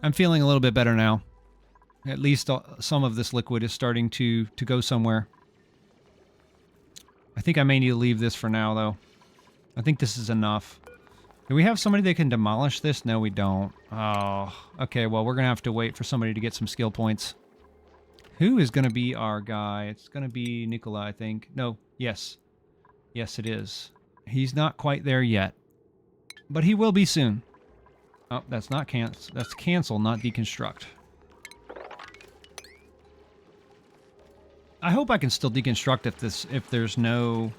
S1: I'm feeling a little bit better now. At least some of this liquid is starting to go somewhere. I think I may need to leave this for now, though. I think this is enough. Do we have somebody that can demolish this? No, we don't. Oh, okay. Well, we're going to have to wait for somebody to get some skill points. Who is going to be our guy? It's going to be Nicola, I think. No. Yes. Yes, it is. He's not quite there yet. But he will be soon. Oh, that's not cancel. That's cancel, not deconstruct. I hope I can still deconstruct if there's no...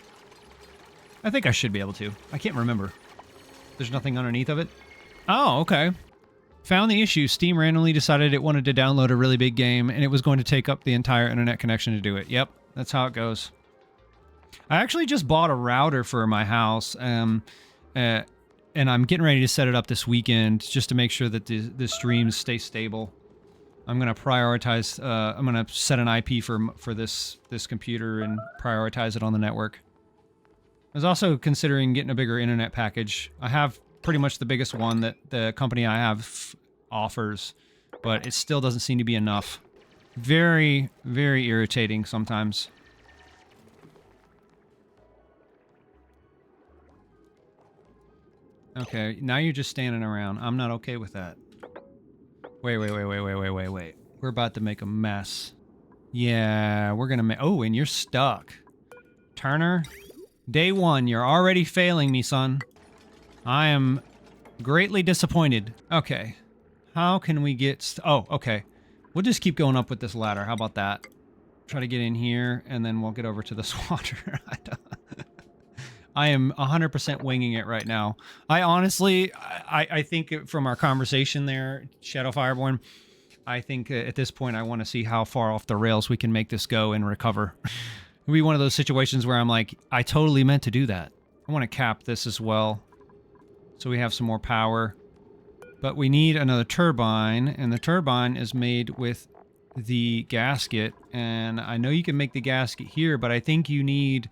S1: I think I should be able to. I can't remember. There's nothing underneath of it? Oh, okay. Found the issue. Steam randomly decided it wanted to download a really big game, and it was going to take up the entire internet connection to do it. Yep, that's how it goes. I actually just bought a router for my house, and I'm getting ready to set it up this weekend just to make sure that the streams stay stable. I'm gonna prioritize. I'm gonna set an IP for this computer and prioritize it on the network. I was also considering getting a bigger internet package. I have pretty much the biggest one that the company I have offers, but it still doesn't seem to be enough. Very, very irritating sometimes. Okay, now you're just standing around. I'm not okay with that. Wait. We're about to make a mess. Yeah, we're gonna make... Oh, and you're stuck. Turner, day one, you're already failing me, son. I am greatly disappointed. Okay. How can we get... Oh, okay. We'll just keep going up with this ladder. How about that? Try to get in here, and then we'll get over to this water. I am 100% winging it right now. I honestly, I think from our conversation there, Shadow Fireborn, I think at this point I want to see how far off the rails we can make this go and recover. It'll be one of those situations where I'm like, I totally meant to do that. I want to cap this as well, so we have some more power. But we need another turbine, and the turbine is made with the gasket. And I know you can make the gasket here, but I think you need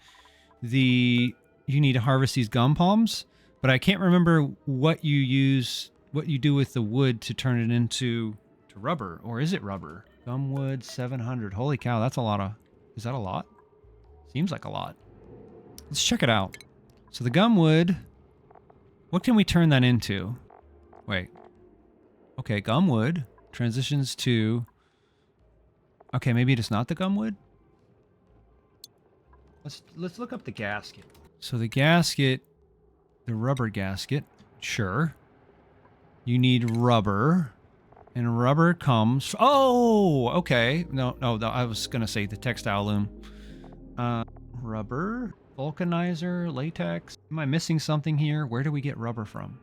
S1: the... You need to harvest these gum palms, but I can't remember what you use, what you do with the wood to turn it into rubber, or is it rubber? Gum wood 700. Holy cow, that's a lot of... Is that a lot? Seems like a lot. Let's check it out. So the gum wood, what can we turn that into? Wait. Okay, gum wood transitions to... Okay, maybe it's not the gum wood. Let's look up the gasket. So the gasket, the rubber gasket, sure. You need rubber, and rubber comes... Oh, okay. No, I was going to say the textile loom. Rubber, vulcanizer, latex. Am I missing something here? Where do we get rubber from?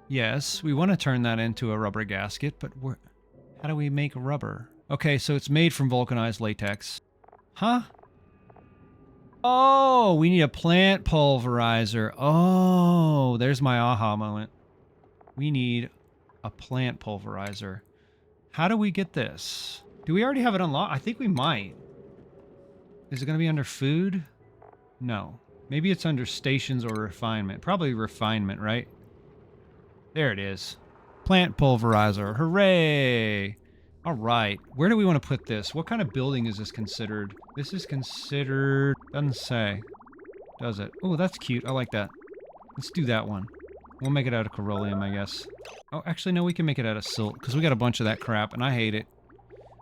S1: Yes, we want to turn that into a rubber gasket, but how do we make rubber? Okay, so it's made from vulcanized latex. Huh? Oh, we need a plant pulverizer. Oh, there's my aha moment. We need a plant pulverizer. How do we get this? Do we already have it unlocked? I think we might. Is it going to be under food? No. Maybe it's under stations or refinement. Probably refinement, right? There it is. Plant pulverizer. Hooray! All right, where do we want to put this? What kind of building is this considered? This is considered... Doesn't say. Does it? Oh, that's cute. I like that. Let's do that one. We'll make it out of Corollium, I guess. Oh, actually, no, we can make it out of silt, because we got a bunch of that crap, and I hate it.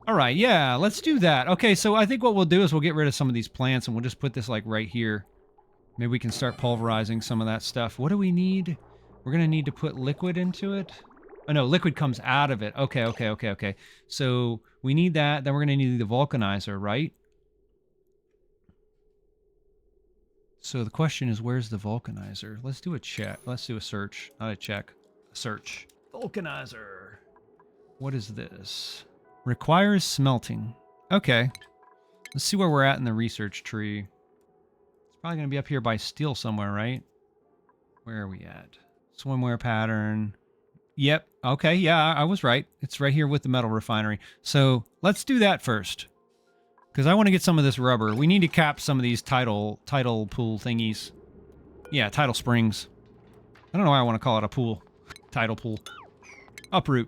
S1: All right, yeah, let's do that. Okay, so I think what we'll do is we'll get rid of some of these plants, and we'll just put this, like, right here. Maybe we can start pulverizing some of that stuff. What do we need? We're going to need to put liquid into it. Oh, no, liquid comes out of it. Okay. So we need that. Then we're going to need the vulcanizer, right? So the question is, where's the vulcanizer? Let's do a check. Let's do a search. Not a check. A search. Vulcanizer. What is this? Requires smelting. Okay. Let's see where we're at in the research tree. It's probably going to be up here by steel somewhere, right? Where are we at? Swimwear pattern. Yep. Okay. Yeah, I was right. It's right here with the metal refinery. So let's do that first, because I want to get some of this rubber. We need to cap some of these tidal pool thingies. Yeah, tidal springs. I don't know why I want to call it a pool. Tidal pool. Uproot.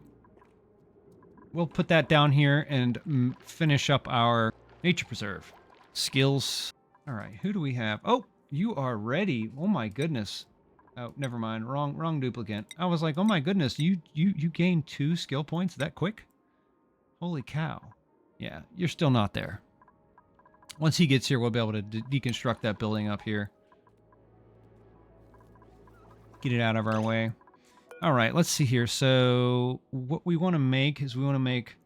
S1: We'll put that down here and finish up our nature preserve. Skills. All right. Who do we have? Oh, you are ready. Oh my goodness. Oh, never mind. Wrong duplicant. I was like, oh my goodness, you gained 2 skill points that quick? Holy cow. Yeah, you're still not there. Once he gets here, we'll be able to deconstruct that building up here. Get it out of our way. All right, let's see here. So what we want to make is we want to make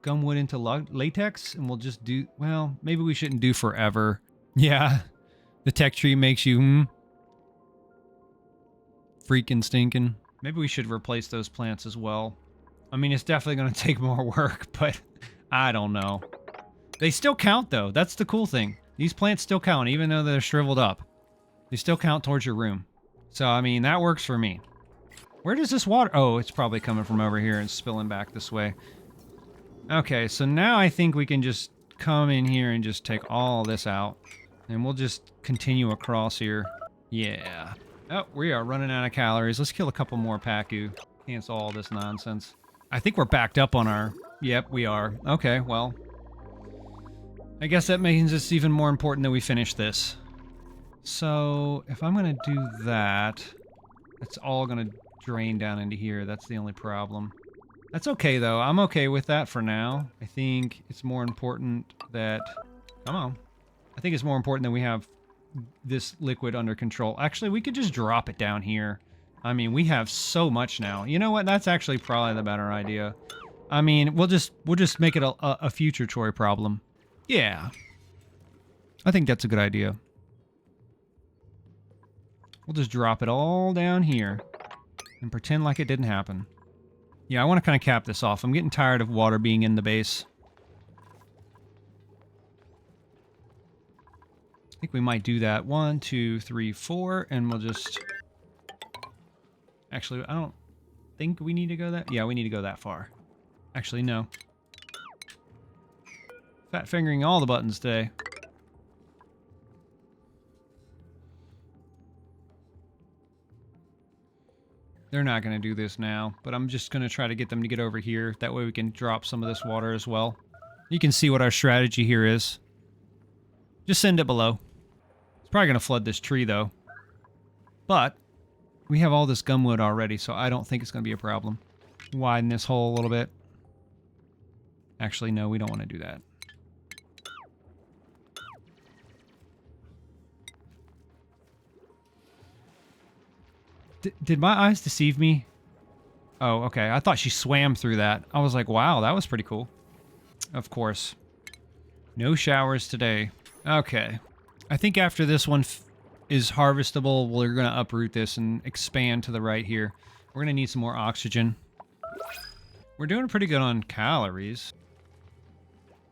S1: gumwood into latex, and we'll just do... Well, maybe we shouldn't do forever. Yeah, the tech tree makes you... freaking stinking. Maybe we should replace those plants as well. I mean, it's definitely going to take more work, but I don't know. They still count, though. That's the cool thing. These plants still count, even though they're shriveled up. They still count towards your room. So, I mean, that works for me. Where does this water... Oh, it's probably coming from over here and spilling back this way. Okay, so now I think we can just come in here and just take all this out. And we'll just continue across here. Yeah. Oh, we are running out of calories. Let's kill a couple more Pacu. Cancel all this nonsense. I think we're backed up on our... Yep, we are. Okay, well. I guess that means it's even more important that we finish this. So, if I'm going to do that, it's all going to drain down into here. That's the only problem. That's okay, though. I'm okay with that for now. I think it's more important that... Come on. I think it's more important that we have this liquid under control. Actually, we could just drop it down here. I mean, we have so much now. You know what? That's actually probably the better idea. I mean, we'll just make it a future Troy problem. Yeah. I think that's a good idea. We'll just drop it all down here and pretend like it didn't happen. Yeah, I want to kind of cap this off. I'm getting tired of water being in the base. I think we might do that. 1, 2, 3, 4, and we'll just... Actually, I don't think we need to go that... Yeah, we need to go that far. Actually, no. Fat fingering all the buttons today. They're not going to do this now, but I'm just going to try to get them to get over here. That way we can drop some of this water as well. You can see what our strategy here is. Just send it below. It's probably going to flood this tree, though. But we have all this gumwood already, so I don't think it's going to be a problem. Widen this hole a little bit. Actually, no, we don't want to do that. Did my eyes deceive me? Oh, okay. I thought she swam through that. I was like, wow, that was pretty cool. Of course. No showers today. Okay. I think after this one is harvestable, we're going to uproot this and expand to the right here. We're going to need some more oxygen. We're doing pretty good on calories.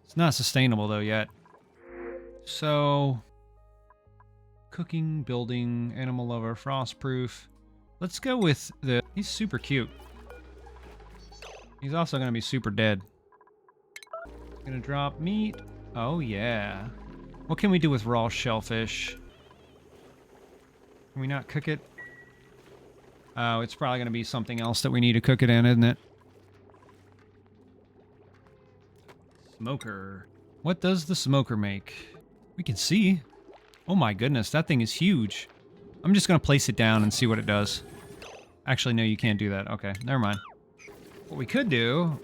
S1: It's not sustainable, though, yet. So... Cooking, building, animal lover, frostproof... Let's go with the... He's super cute. He's also going to be super dead. Gonna drop meat. Oh, yeah. What can we do with raw shellfish? Can we not cook it? Oh, it's probably going to be something else that we need to cook it in, isn't it? Smoker. What does the smoker make? We can see. Oh my goodness, that thing is huge. I'm just going to place it down and see what it does. Actually, no, you can't do that. Okay, never mind. What we could do...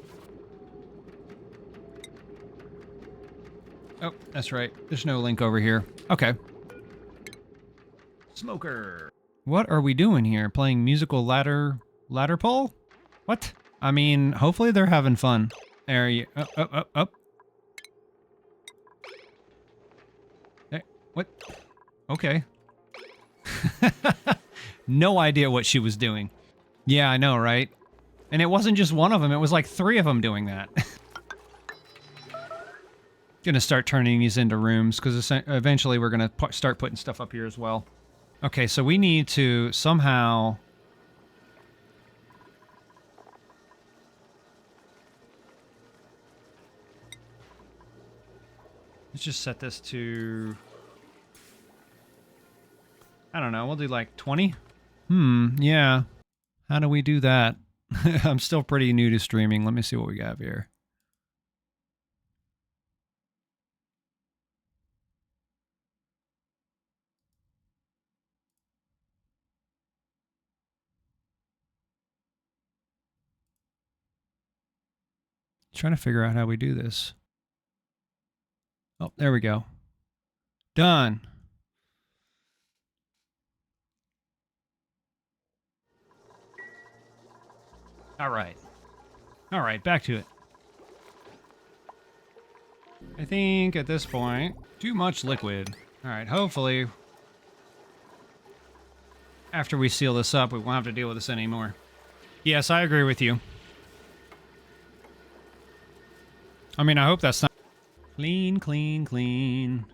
S1: Oh, that's right. There's no link over here. Okay. Smoker. What are we doing here? Playing musical ladder pole? What? I mean, hopefully they're having fun. There you... Up. Hey, what? Okay. No idea what she was doing. Yeah, I know, right? And it wasn't just one of them, it was like 3 of them doing that. Gonna start turning these into rooms, because eventually we're gonna start putting stuff up here as well. Okay, so we need to somehow... Let's just set this to... I don't know, we'll do like 20? Yeah. How do we do that? I'm still pretty new to streaming. Let me see what we got here. Trying to figure out how we do this. Oh, there we go. Done. All right, back to it. I think at this point, too much liquid. All right, hopefully, after we seal this up, we won't have to deal with this anymore. Yes, I agree with you. I mean, I hope that's not... Clean, clean, clean.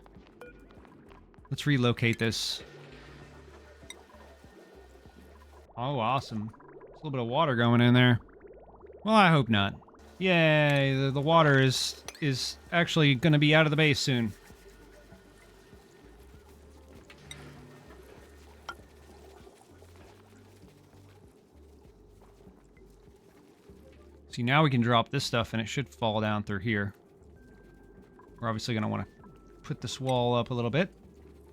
S1: Let's relocate this. Oh, awesome. There's a little bit of water going in there. Well, I hope not. Yay, the water is actually going to be out of the base soon. See, now we can drop this stuff and it should fall down through here. We're obviously going to want to put this wall up a little bit.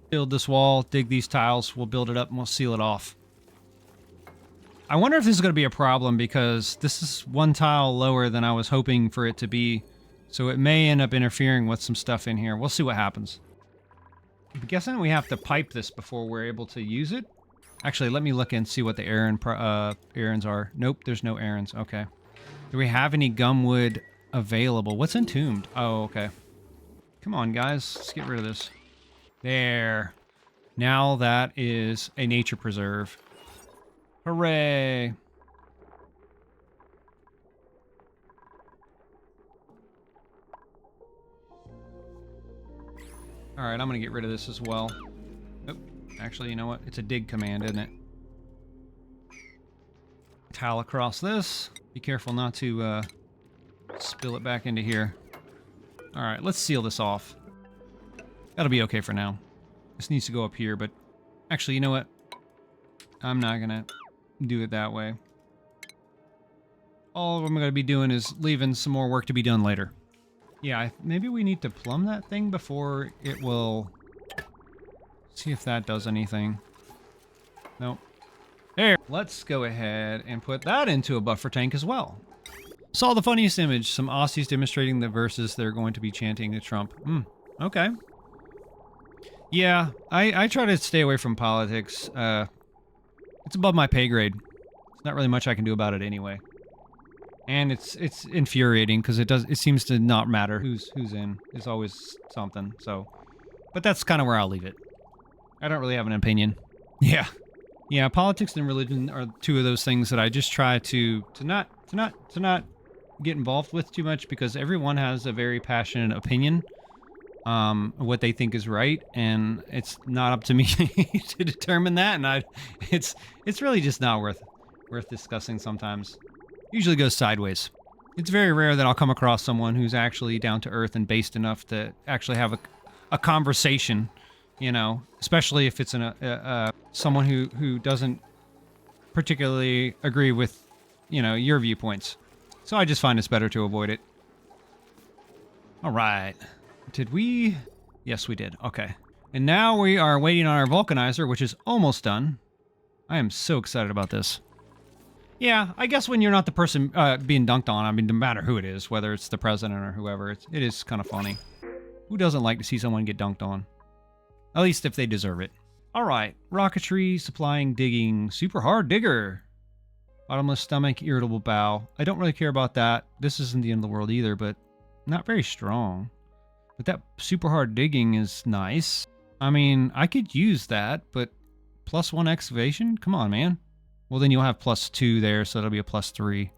S1: Build this wall, dig these tiles, we'll build it up and we'll seal it off. I wonder if this is going to be a problem because this is one tile lower than I was hoping for it to be. So it may end up interfering with some stuff in here. We'll see what happens. I'm guessing we have to pipe this before we're able to use it. Actually, let me look and see what the errands are. Nope, there's no errands. Okay. Do we have any gumwood available? What's entombed? Oh, okay. Come on, guys. Let's get rid of this. There. Now that is a nature preserve. Hooray! Alright, I'm gonna get rid of this as well. Oh, actually, you know what? It's a dig command, isn't it? Tile across this. Be careful not to spill it back into here. Alright, let's seal this off. That'll be okay for now. This needs to go up here, but... Actually, you know what? I'm not gonna do it that way. All I'm gonna be doing is leaving some more work to be done later. Yeah, maybe we need to plumb that thing before it will... See if that does anything. Nope. There. Let's go ahead and put that into a buffer tank as well. Saw the funniest image. Some Aussies demonstrating the verses they're going to be chanting to Trump. Okay. Yeah, I try to stay away from politics. It's above my pay grade. There's not really much I can do about it anyway. And it's infuriating because it seems to not matter who's in. It's always something. So, but that's kind of where I'll leave it. I don't really have an opinion. Yeah. Yeah, politics and religion are two of those things that I just try to not get involved with too much because everyone has a very passionate opinion what they think is right, and it's not up to me to determine that, and it's really just not worth discussing sometimes. Usually goes sideways. It's very rare that I'll come across someone who's actually down to earth and based enough to actually have a conversation, you know, especially if it's someone who doesn't particularly agree with, you know, your viewpoints. So I just find it's better to avoid it. All right. Did we? Yes, we did. Okay. And now we are waiting on our vulcanizer, which is almost done. I am so excited about this. Yeah, I guess when you're not the person being dunked on, I mean, no matter who it is, whether it's the president or whoever, it is kind of funny. Who doesn't like to see someone get dunked on? At least if they deserve it. All right. Rocketry, supplying, digging, super hard digger. Bottomless stomach, irritable bowel. I don't really care about that. This isn't the end of the world either, but not very strong. But that super hard digging is nice. I mean, I could use that, but +1 excavation? Come on, man. Well, then you'll have +2 there, so that'll be a +3.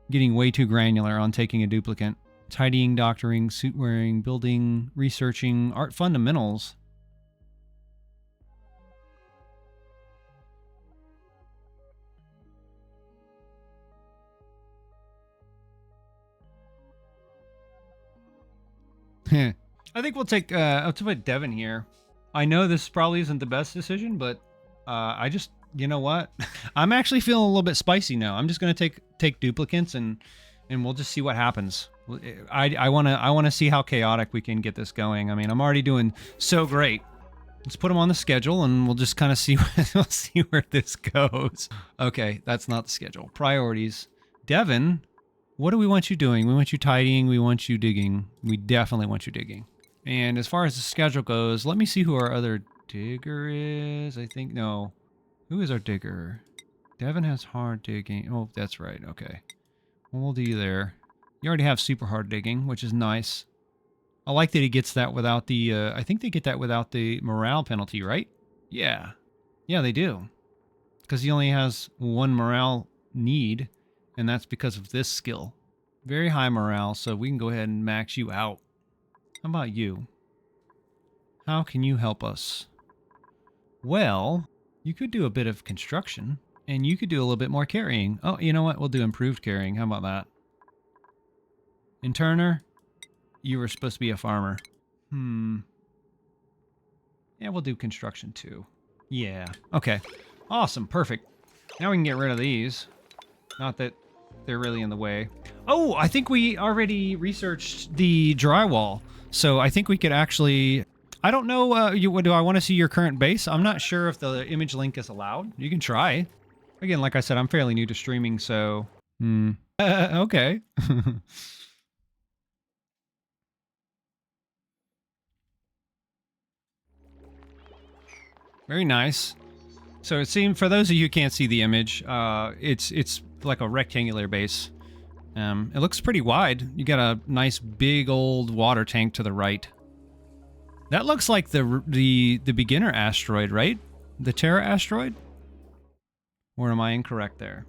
S1: Getting way too granular on taking a duplicant. Tidying, doctoring, suit wearing, building, researching, art fundamentals. I think we'll take, I'll put Devin here. I know this probably isn't the best decision, but I just, you know what? I'm actually feeling a little bit spicy now. I'm just going to take duplicants and we'll just see what happens. I want to see how chaotic we can get this going. I mean, I'm already doing so great. Let's put them on the schedule and we'll just kind of see, we'll see where this goes. Okay, that's not the schedule. Priorities. Devin, what do we want you doing? We want you tidying. We want you digging. We definitely want you digging. And as far as the schedule goes, let me see who our other digger is. I think, no. Who is our digger? Devin has hard digging. Oh, that's right. Okay. Well, we'll do you there. You already have super hard digging, which is nice. I like that he gets that without the, I think they get that without the morale penalty, right? Yeah. Yeah, they do. Because he only has 1 morale need, and that's because of this skill. Very high morale, so we can go ahead and max you out. How about you? How can you help us? Well, you could do a bit of construction, and you could do a little bit more carrying. Oh, you know what? We'll do improved carrying. How about that? Interner, you were supposed to be a farmer. Yeah, we'll do construction too. Yeah. Okay. Awesome. Perfect. Now we can get rid of these. Not that they're really in the way. Oh, I think we already researched the drywall. So I think we could actually... I don't know, do I want to see your current base? I'm not sure if the image link is allowed. You can try. Again, like I said, I'm fairly new to streaming, so... okay. Very nice. So it seems, for those of you who can't see the image, it's like a rectangular base. It looks pretty wide. You got a nice big old water tank to the right. That looks like the beginner asteroid, right? The Terra asteroid? Or am I incorrect there?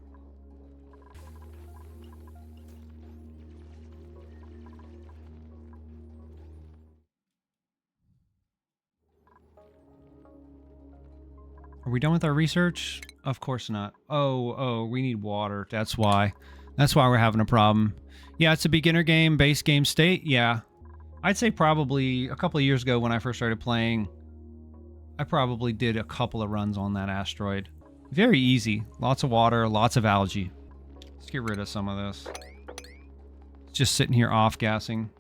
S1: Are we done with our research? Of course not. Oh, we need water. That's why. That's why we're having a problem. Yeah, it's a beginner game, base game state. Yeah. I'd say probably a couple of years ago when I first started playing, I probably did a couple of runs on that asteroid. Very easy. Lots of water, lots of algae. Let's get rid of some of this. It's just sitting here off-gassing.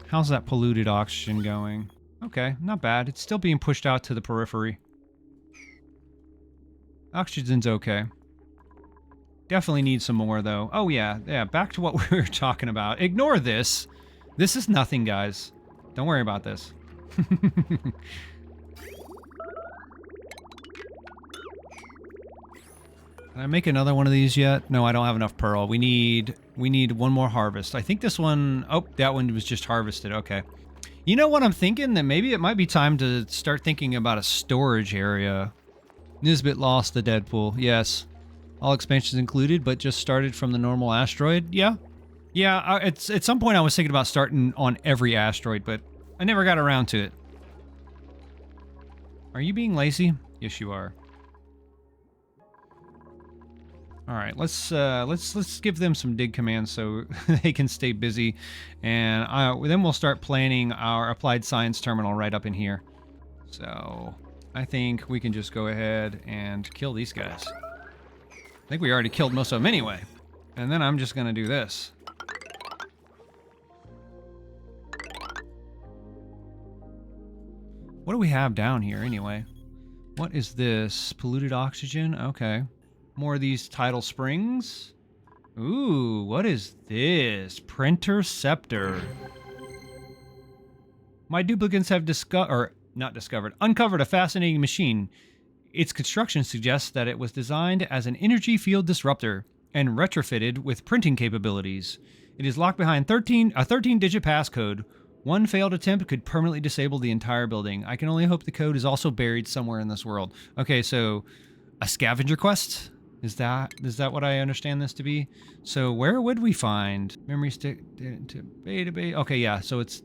S1: How's that polluted oxygen going? Okay, not bad. It's still being pushed out to the periphery. Oxygen's okay. Definitely need some more, though. Oh, yeah, back to what we were talking about. Ignore this. This is nothing, guys. Don't worry about this. Can I make another one of these yet? No, I don't have enough pearl. We need one more harvest. I think this one... Oh, that one was just harvested. Okay. You know what I'm thinking? That maybe it might be time to start thinking about a storage area. Nisbet lost the Deadpool. Yes. All expansions included, but just started from the normal asteroid. Yeah. Yeah, at some point I was thinking about starting on every asteroid, but I never got around to it. Are you being lazy? Yes, you are. All right, let's give them some dig commands so they can stay busy, and then we'll start planning our applied science terminal right up in here. So I think we can just go ahead and kill these guys. I think we already killed most of them anyway, and then I'm just gonna do this. What do we have down here anyway? What is this? Polluted oxygen? Okay. More of these tidal springs. Ooh, what is this? Printer scepter. My duplicants have uncovered a fascinating machine. Its construction suggests that it was designed as an energy field disruptor and retrofitted with printing capabilities. It is locked behind a 13-digit passcode. One failed attempt could permanently disable the entire building. I can only hope the code is also buried somewhere in this world. Okay, so a scavenger quest? Is that what I understand this to be? So where would we find memory stick to database? Okay, yeah, so it's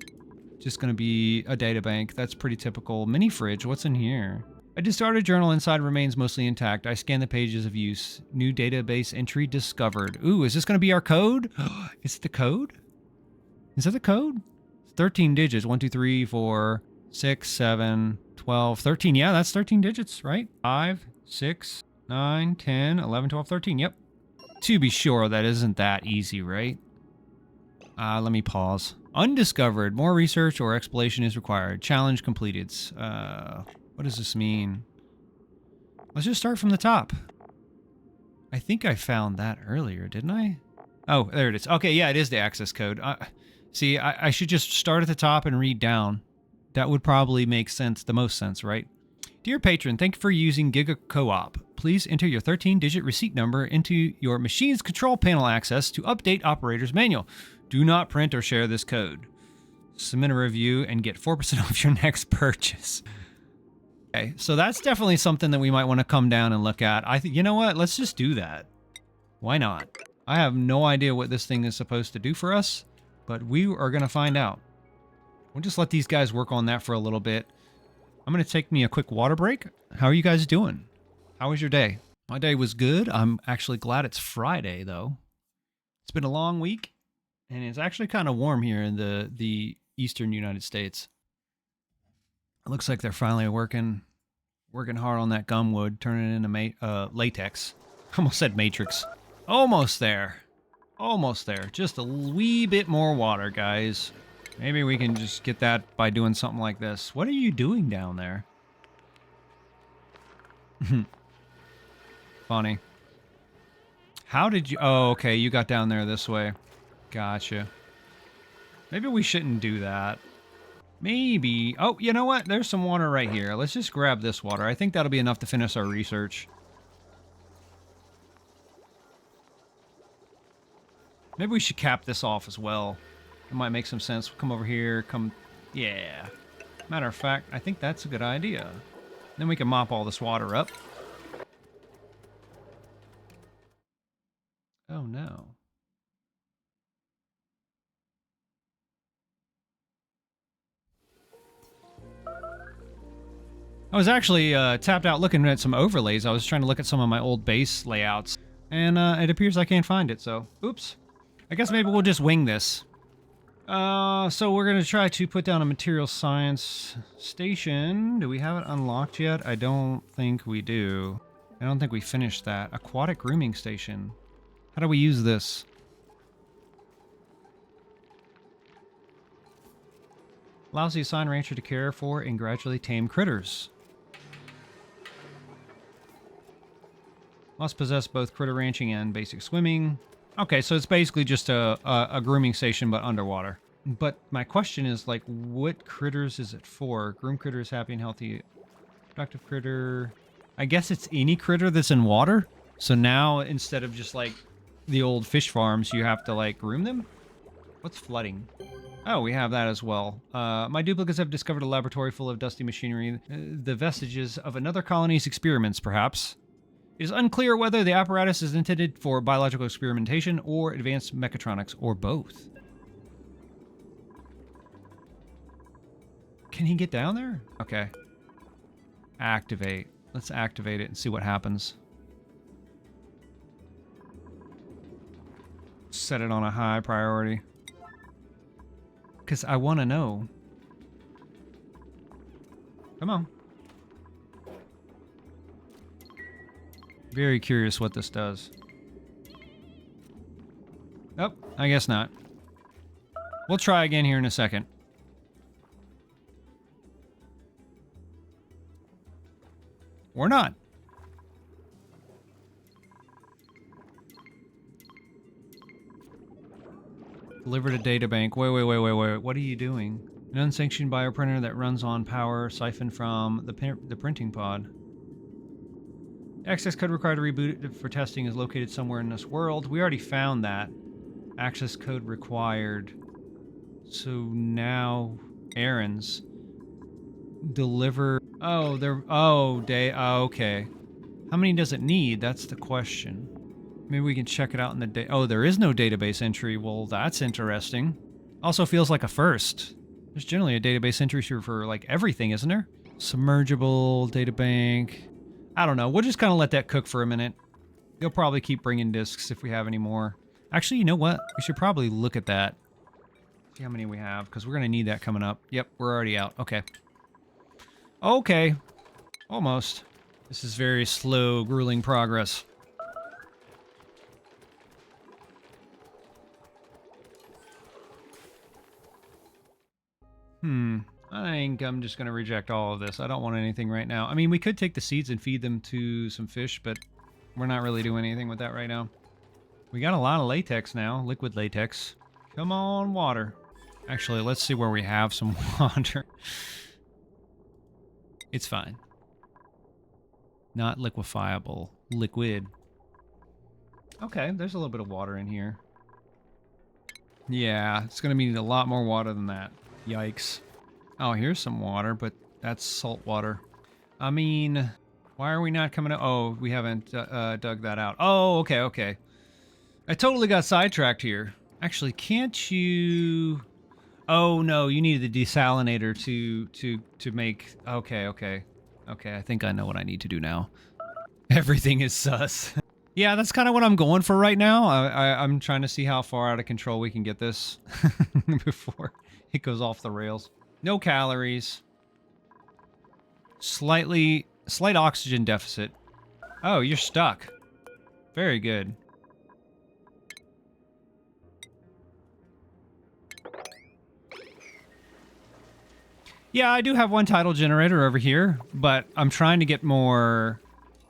S1: just going to be a data bank. That's pretty typical. Mini fridge, what's in here? A discarded journal inside remains mostly intact. I scan the pages of use. New database entry discovered. Ooh, is this going to be our code? Is it the code? Is that the code? 13 digits. 1, 2, 3, 4, 6, 7, 12, 13. Yeah, that's 13 digits, right? 5, 6, 9, 10, 11, 12, 13. Yep. To be sure, that isn't that easy, right? Let me pause. Undiscovered. More research or exploration is required. Challenge completed. What does this mean? Let's just start from the top. I think I found that earlier, didn't I? Oh, there it is. Okay, yeah, it is the access code. See, I should just start at the top and read down. That would probably make sense, the most sense, right? Dear patron, thank you for using Giga Co-op. Please enter your 13-digit receipt number into your machine's control panel access to update operator's manual. Do not print or share this code. Submit a review and get 4% off your next purchase. Okay, so that's definitely something that we might want to come down and look at. I think, you know what? Let's just do that. Why not? I have no idea what this thing is supposed to do for us, but we are going to find out. We'll just let these guys work on that for a little bit. I'm going to take me a quick water break. How are you guys doing? How was your day? My day was good. I'm actually glad it's Friday, though. It's been a long week, and it's actually kind of warm here in the eastern United States. It looks like they're finally working hard on that gumwood, turning it into latex. Almost said matrix. Almost there. Almost there. Just a wee bit more water, guys. Maybe we can just get that by doing something like this. What are you doing down there? Funny. How did you... Oh, okay. You got down there this way. Gotcha. Maybe we shouldn't do that. Maybe... Oh, you know what? There's some water right here. Let's just grab this water. I think that'll be enough to finish our research. Maybe we should cap this off as well. It might make some sense. We'll come over here. Come... Yeah. Matter of fact, I think that's a good idea. Then we can mop all this water up. Oh, no. I was actually tapped out looking at some overlays. I was trying to look at some of my old base layouts, and it appears I can't find it, so oops. I guess maybe we'll just wing this. So we're going to try to put down a material science station. Do we have it unlocked yet? I don't think we do. I don't think we finished that. Aquatic grooming station. How do we use this? Allows the assigned rancher to care for and gradually tame critters. Must possess both critter ranching and basic swimming. Okay, so it's basically just a grooming station, but underwater. But my question is, like, what critters is it for? Groom critters, happy and healthy. Productive critter. I guess it's any critter that's in water. So now, instead of just, like, the old fish farms, you have to, like, groom them? What's flooding? Oh, we have that as well. My duplicates have discovered a laboratory full of dusty machinery. The vestiges of another colony's experiments, perhaps. It is unclear whether the apparatus is intended for biological experimentation or advanced mechatronics, or both. Can he get down there? Okay. Activate. Let's activate it and see what happens. Set it on a high priority. Because I want to know. Come on. Very curious what this does. Oh, I guess not. We'll try again here in a second. Or not. Deliver to databank. Wait. What are you doing? An unsanctioned bioprinter that runs on power siphoned from the printing pod. Access code required to reboot it for testing is located somewhere in this world. We already found that. Access code required. So now, errands. Deliver. Oh, they're. Oh, okay. How many does it need? That's the question. Maybe we can check it out in the Oh, there is no database entry. Well, that's interesting. Also feels like a first. There's generally a database entry for like everything, isn't there? Submergible, databank. I don't know. We'll just kind of let that cook for a minute. They'll probably keep bringing discs if we have any more. Actually, you know what? We should probably look at that. See how many we have, because we're going to need that coming up. Yep, we're already out. Okay. Okay. Almost. This is very slow, grueling progress. I think I'm just going to reject all of this. I don't want anything right now. I mean, we could take the seeds and feed them to some fish, but we're not really doing anything with that right now. We got a lot of latex now. Liquid latex. Come on, water. Actually, let's see where we have some water. It's fine. Not liquefiable. Liquid. Okay, there's a little bit of water in here. Yeah, it's going to need a lot more water than that. Yikes. Oh, here's some water, but that's salt water. I mean, why are we not coming out? Oh, we haven't dug that out. Oh, okay. I totally got sidetracked here. Actually, can't you... Oh, no, you need the desalinator to make... Okay, I think I know what I need to do now. Everything is sus. Yeah, that's kind of what I'm going for right now. I'm trying to see how far out of control we can get this before it goes off the rails. No calories. Slight oxygen deficit. Oh, you're stuck. Very good. Yeah, I do have one tidal generator over here, but I'm trying to get more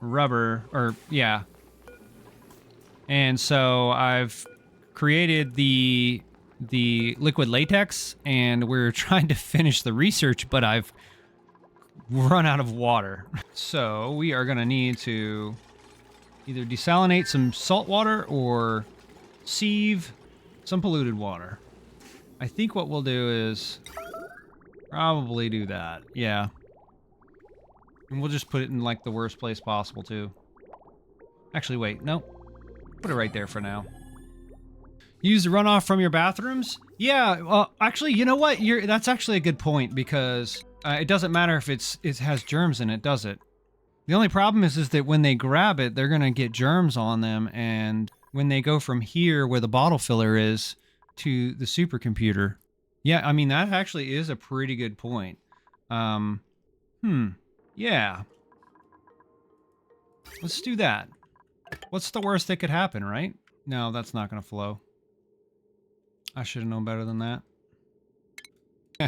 S1: rubber, or yeah. And so I've created the liquid latex, and we're trying to finish the research, but I've run out of water. So we are gonna need to either desalinate some salt water or sieve some polluted water. I think what we'll do is probably do that. Yeah. And we'll just put it in like the worst place possible too. Actually, wait, no. Put it right there for now. Use the runoff from your bathrooms? Yeah, well, actually, you know what? That's actually a good point because it doesn't matter if it has germs in it, does it? The only problem is that when they grab it, they're gonna get germs on them, and when they go from here where the bottle filler is to the supercomputer. Yeah, I mean, that actually is a pretty good point. Yeah. Let's do that. What's the worst that could happen, right? No, that's not gonna flow. I should have known better than that.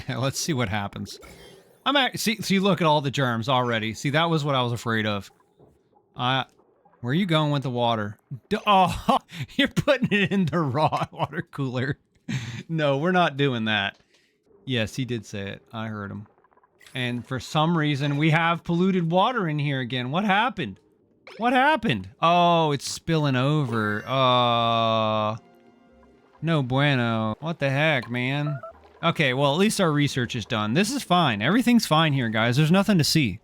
S1: Let's see what happens. See, look at all the germs already. See, that was what I was afraid of. Where are you going with the water? Oh, you're putting it in the raw water cooler. No, we're not doing that. Yes, he did say it. I heard him. And for some reason, we have polluted water in here again. What happened? What happened? Oh, it's spilling over. No bueno. What the heck, man? Okay, well, at least our research is done. This is fine. Everything's fine here, guys. There's nothing to see.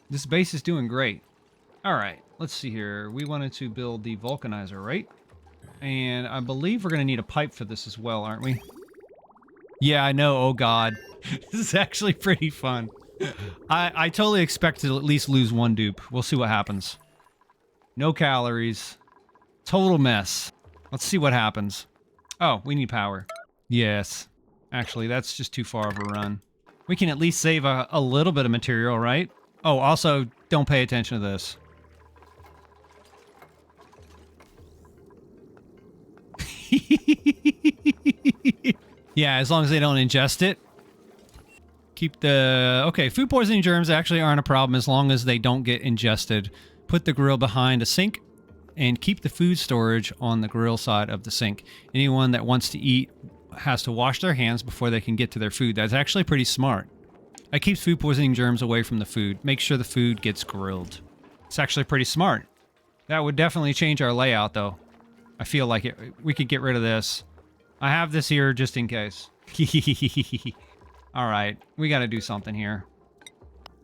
S1: This base is doing great. All right, let's see here. We wanted to build the vulcanizer, right? And I believe we're going to need a pipe for this as well, aren't we? Yeah, I know. Oh, God. This is actually pretty fun. I totally expect to at least lose one dupe. We'll see what happens. No calories. Total mess. Let's see what happens. Oh, we need power. Yes. Actually, that's just too far of a run. We can at least save a little bit of material, right? Oh, also, don't pay attention to this. Yeah, as long as they don't ingest it. Keep the... Okay, food poisoning germs actually aren't a problem as long as they don't get ingested. Put the grill behind a sink and keep the food storage on the grill side of the sink. Anyone that wants to eat has to wash their hands before they can get to their food. That's actually pretty smart. It keeps food poisoning germs away from the food. Make sure the food gets grilled. It's actually pretty smart. That would definitely change our layout, though. I feel like we could get rid of this. I have this here just in case. All right, we got to do something here.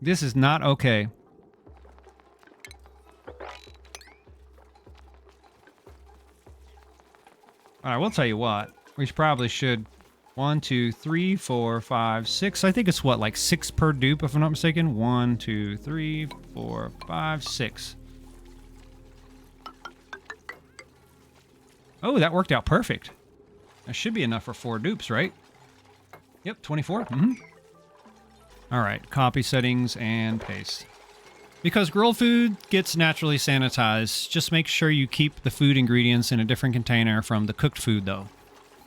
S1: This is not okay. All right, we'll tell you what. We probably should. 1, 2, 3, 4, 5, 6. I think it's what, like 6 per dupe, if I'm not mistaken. 1, 2, 3, 4, 5, 6. Oh, that worked out perfect. That should be enough for 4 dupes, right? Yep, 24. Mm-hmm. All right, copy settings and paste. Because grilled food gets naturally sanitized, just make sure you keep the food ingredients in a different container from the cooked food, though.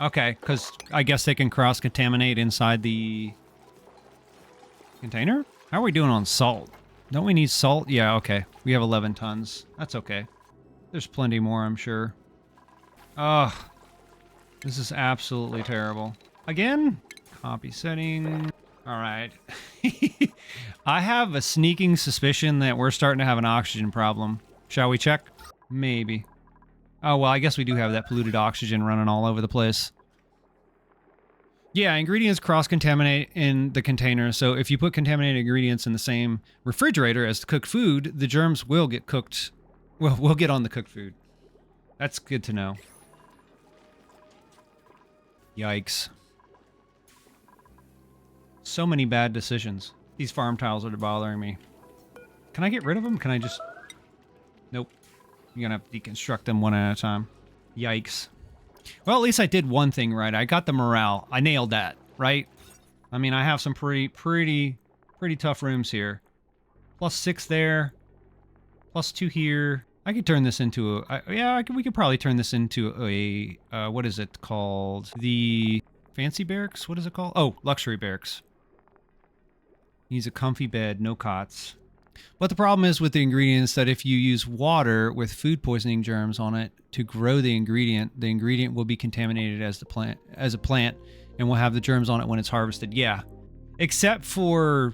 S1: Okay, because I guess they can cross-contaminate inside the container? How are we doing on salt? Don't we need salt? Yeah, okay. We have 11 tons. That's okay. There's plenty more, I'm sure. Ugh. This is absolutely terrible. Again? Copy setting. All right. I have a sneaking suspicion that we're starting to have an oxygen problem. Shall we check? Maybe. Oh, well, I guess we do have that polluted oxygen running all over the place. Yeah, ingredients cross-contaminate in the container, so if you put contaminated ingredients in the same refrigerator as the cooked food, the germs will get cooked. Well, will get on the cooked food. That's good to know. Yikes. So many bad decisions. These farm tiles are bothering me. Can I get rid of them? Can I just... Nope. You're gonna have to deconstruct them one at a time. Yikes. Well, at least I did one thing right. I got the morale. I nailed that, right? I mean, I have some pretty tough rooms here. +6 there. +2 here. I could turn this into a... we could probably turn this into a... what is it called? The fancy barracks? What is it called? Oh, luxury barracks. Needs a comfy bed, no cots. But the problem is with the ingredients that if you use water with food poisoning germs on it to grow the ingredient will be contaminated as a plant, and will have the germs on it when it's harvested. Yeah, except for,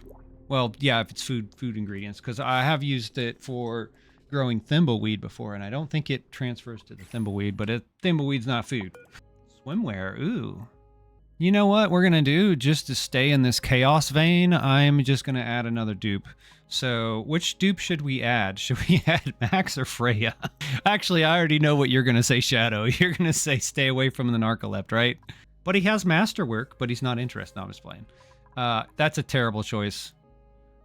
S1: well, yeah, if it's food ingredients, because I have used it for growing thimbleweed before, and I don't think it transfers to the thimbleweed, but thimbleweed's not food. Swimwear, ooh. You know what we're gonna do, just to stay in this chaos vein, I'm just gonna add another dupe. So, which dupe should we add? Should we add Max or Freya? Actually, I already know what you're gonna say, Shadow. You're gonna say stay away from the narcolept, right? But he has masterwork, but he's not interested. No, I'm just playing. That's a terrible choice.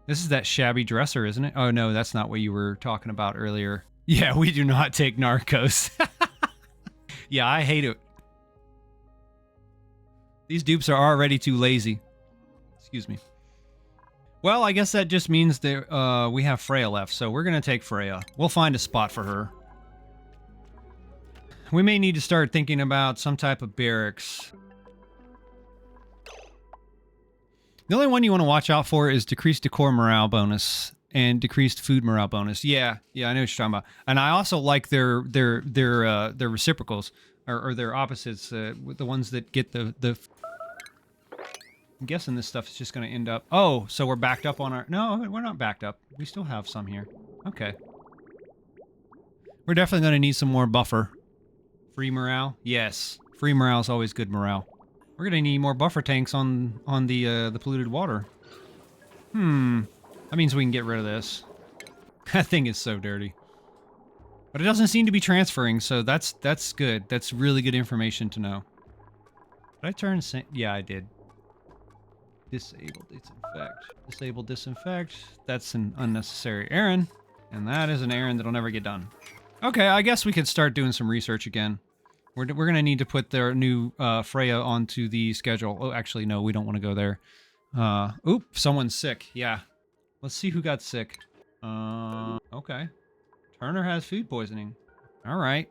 S1: This is that shabby dresser, isn't it? Oh no, that's not what you were talking about earlier. Yeah, we do not take narcos. Yeah, I hate it. These dupes are already too lazy. Excuse me. Well, I guess that just means that we have Freya left, so we're going to take Freya. We'll find a spot for her. We may need to start thinking about some type of barracks. The only one you want to watch out for is decreased decor morale bonus and decreased food morale bonus. Yeah, I know what you're talking about. And I also like their reciprocals, or their opposites, the ones that get the... I'm guessing this stuff is just going to end up... Oh, so we're backed up on our... No, we're not backed up. We still have some here. Okay. We're definitely going to need some more buffer. Free morale? Yes. Free morale is always good morale. We're going to need more buffer tanks on the polluted water. That means we can get rid of this. That thing is so dirty. But it doesn't seem to be transferring, so that's good. That's really good information to know. Did I turn... Yeah, I did. Disable disinfect. Disable disinfect. That's an unnecessary errand. And that is an errand that'll never get done. Okay, I guess we could start doing some research again. We're going to need to put their new Freya onto the schedule. Oh, actually, no, we don't want to go there. Oop, someone's sick. Yeah. Let's see who got sick. Okay. Turner has food poisoning. All right.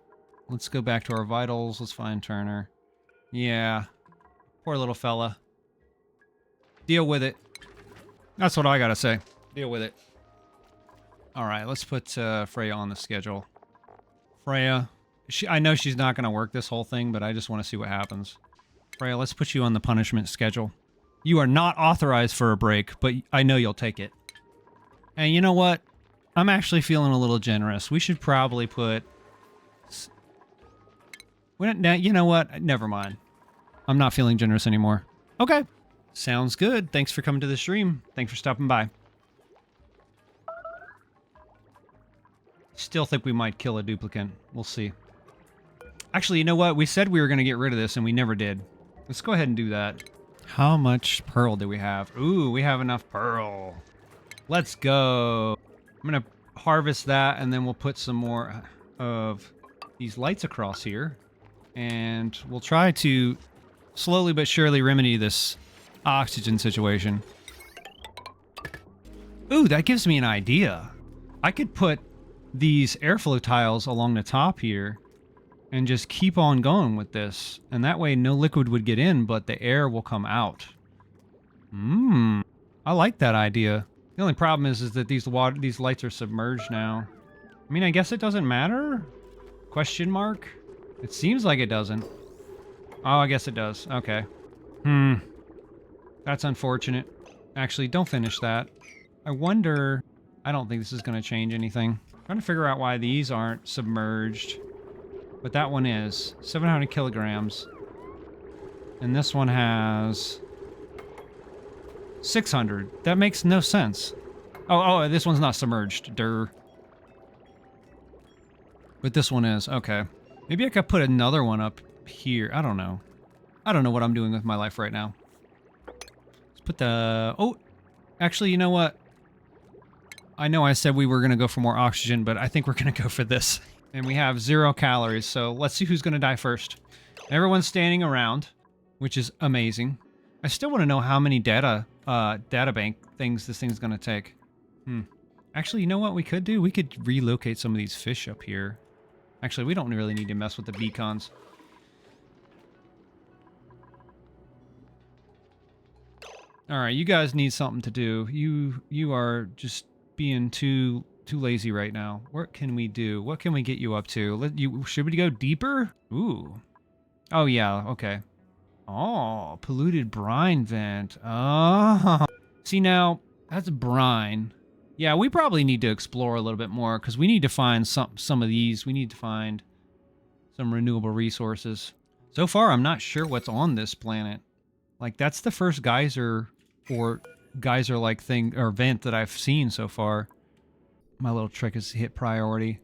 S1: Let's go back to our vitals. Let's find Turner. Yeah. Poor little fella. Deal with it. That's what I gotta say. Deal with it. Alright, let's put Freya on the schedule. Freya. I know she's not gonna work this whole thing, but I just want to see what happens. Freya, let's put you on the punishment schedule. You are not authorized for a break, but I know you'll take it. And you know what? I'm actually feeling a little generous. We should probably put... You know what? Never mind. I'm not feeling generous anymore. Okay. Sounds good. Thanks for coming to the stream. Thanks for stopping by. Still think we might kill a duplicant. We'll see. Actually, you know what? We said we were going to get rid of this, and we never did. Let's go ahead and do that. How much pearl do we have? Ooh, we have enough pearl. Let's go. I'm going to harvest that, and then we'll put some more of these lights across here. And we'll try to slowly but surely remedy this oxygen situation. Ooh, that gives me an idea. I could put these airflow tiles along the top here and just keep on going with this. And that way no liquid would get in, but the air will come out. I like that idea. The only problem is that these lights are submerged now. I mean, I guess it doesn't matter? Question mark? It seems like it doesn't. Oh, I guess it does. Okay. That's unfortunate. Actually, don't finish that. I wonder... I don't think this is going to change anything. I'm trying to figure out why these aren't submerged. But that one is. 700 kilograms. And this one has... 600. That makes no sense. Oh, this one's not submerged. Durr. But this one is. Okay. Maybe I could put another one up here. I don't know. I don't know what I'm doing with my life right now. Let's put the... Oh! Actually, you know what? I know I said we were going to go for more oxygen, but I think we're going to go for this. And we have 0 calories, so let's see who's going to die first. Everyone's standing around, which is amazing. I still want to know how many data bank things this thing's going to take. Actually, you know what we could do? We could relocate some of these fish up here. Actually, we don't really need to mess with the beacons. All right, you guys need something to do. You are just being too lazy right now. What can we do? What can we get you up to? Should we go deeper? Ooh. Oh yeah, okay. Oh, polluted brine vent. Oh. See now, that's brine. Yeah, we probably need to explore a little bit more because we need to find some of these. We need to find some renewable resources. So far, I'm not sure what's on this planet. Like, that's the first geyser or geyser-like thing or vent that I've seen so far. My little trick is hit priority.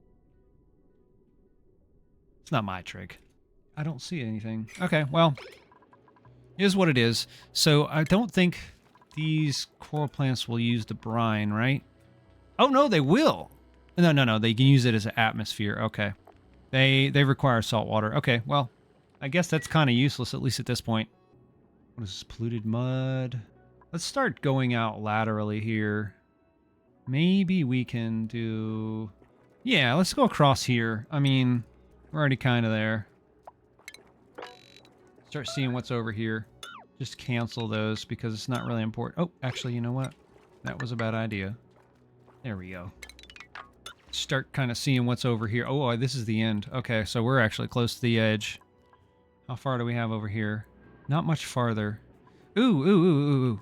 S1: It's not my trick. I don't see anything. Okay, well, it is what it is. So I don't think these coral plants will use the brine, right? Oh, no, they will. No. They can use it as an atmosphere. Okay. They require salt water. Okay, well, I guess that's kind of useless, at least at this point. What is this? Polluted mud. Let's start going out laterally here. Maybe we can do... Yeah, let's go across here. I mean, we're already kind of there. Start seeing what's over here. Just cancel those because it's not really important. Oh, actually, you know what? That was a bad idea. There we go. Start kind of seeing what's over here. Oh, this is the end. Okay, so we're actually close to the edge. How far do we have over here? Not much farther. Ooh.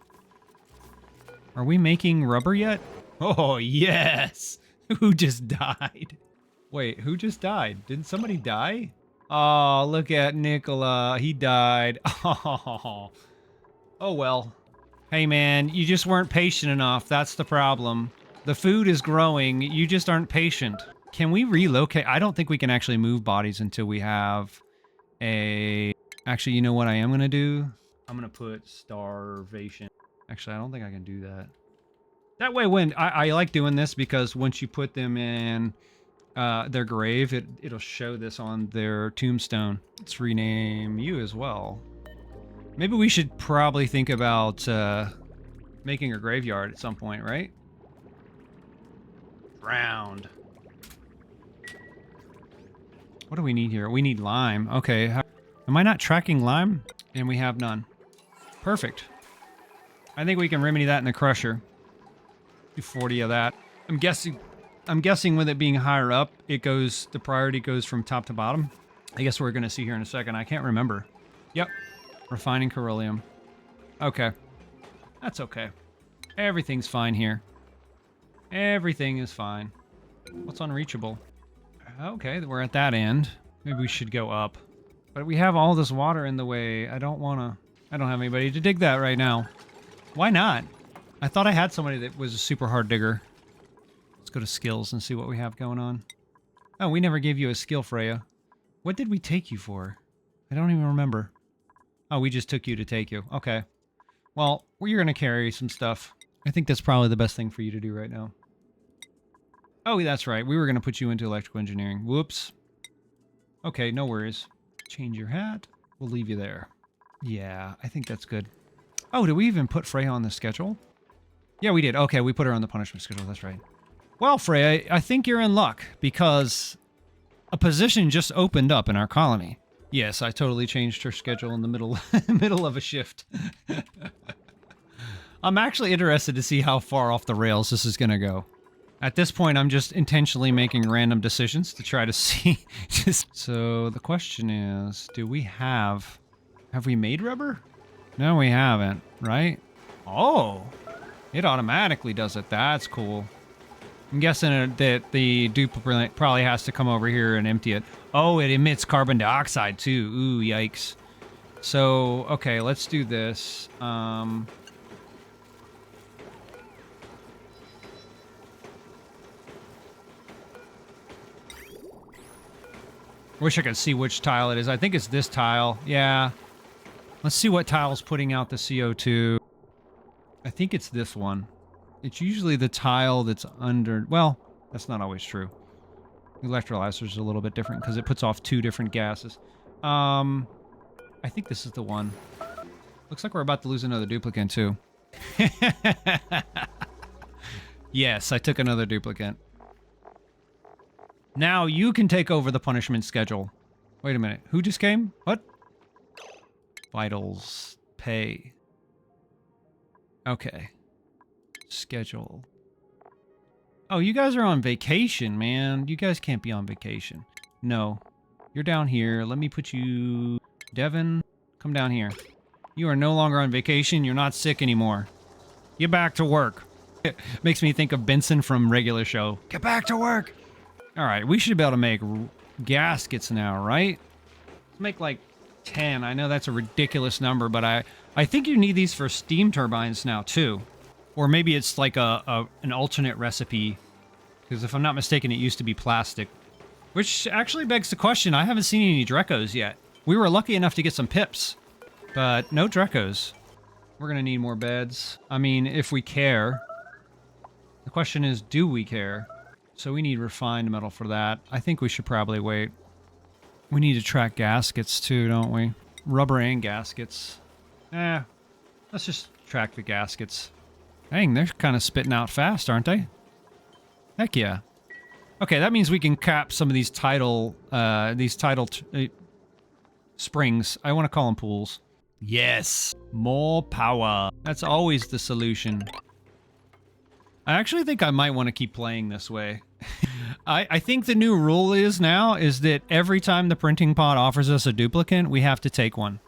S1: Are we making rubber yet? Oh, yes! Who just died? Wait, who just died? Didn't somebody die? Oh, look at Nicola. He died. Oh well. Hey, man, you just weren't patient enough. That's the problem. The food is growing. You just aren't patient. Can we relocate? I don't think we can actually move bodies until we have a... Actually, you know what I am going to do? I'm going to put starvation. Actually, I don't think I can do that. That way, when... I like doing this because once you put them in their grave, it'll show this on their tombstone. Let's rename you as well. Maybe we should probably think about making a graveyard at some point, right? Drowned. What do we need here? We need lime. Okay. Am I not tracking lime? And we have none. Perfect. I think we can remedy that in the crusher. Do 40 of that. I'm guessing with it being higher up, the priority goes from top to bottom. I guess we're going to see here in a second. I can't remember. Yep. Refining beryllium. Okay. That's okay. Everything's fine here. Everything is fine. What's unreachable? Okay, we're at that end. Maybe we should go up. But we have all this water in the way. I don't have anybody to dig that right now. Why not? I thought I had somebody that was a super hard digger. Let's go to skills and see what we have going on. Oh, we never gave you a skill, Freya. What did we take you for? I don't even remember. Oh, we just took you to take you. Okay. Well, you're going to carry some stuff. I think that's probably the best thing for you to do right now. Oh, that's right. We were going to put you into electrical engineering. Whoops. Okay, no worries. Change your hat. We'll leave you there. Yeah, I think that's good. Oh, did we even put Freya on the schedule? Yeah, we did. Okay, we put her on the punishment schedule. That's right. Well, Freya, I think you're in luck because a position just opened up in our colony. Yes, I totally changed her schedule in the middle of a shift. I'm actually interested to see how far off the rails this is going to go. At this point, I'm just intentionally making random decisions to try to see. So the question is, have we made rubber? No, we haven't, right? Oh, it automatically does it. That's cool. I'm guessing that the duplicant probably has to come over here and empty it. Oh, it emits carbon dioxide too. Ooh, yikes. So, okay, let's do this. Wish I could see which tile it is. I think it's this tile. Yeah. Let's see what tile's putting out the CO2. I think it's this one. It's usually the tile that's under... Well, that's not always true. Electrolyzer's a little bit different because it puts off 2 different gases. I think this is the one. Looks like we're about to lose another duplicant, too. Yes, I took another duplicant. Now you can take over the punishment schedule. Wait a minute. Who just came? What? Vitals. Pay. Okay. Schedule. Oh, you guys are on vacation, man. You guys can't be on vacation. No. You're down here. Let me put you... Devin, come down here. You are no longer on vacation. You're not sick anymore. Get back to work. It makes me think of Benson from Regular Show. Get back to work! Alright, we should be able to make gaskets now, right? Let's make like 10. I know that's a ridiculous number, but I think you need these for steam turbines now, too. Or maybe it's like an alternate recipe. Because if I'm not mistaken, it used to be plastic. Which actually begs the question, I haven't seen any Drecos yet. We were lucky enough to get some Pips. But no Drecos. We're gonna need more beds. I mean, if we care. The question is, do we care? So we need refined metal for that. I think we should probably wait. We need to track gaskets too, don't we? Rubber and gaskets. Let's just track the gaskets. Dang, they're kind of spitting out fast, aren't they? Heck yeah. Okay, that means we can cap some of these tidal springs. I want to call them pools. Yes! More power. That's always the solution. I actually think I might want to keep playing this way. I think the new rule is that every time the printing pod offers us a duplicant, we have to take one.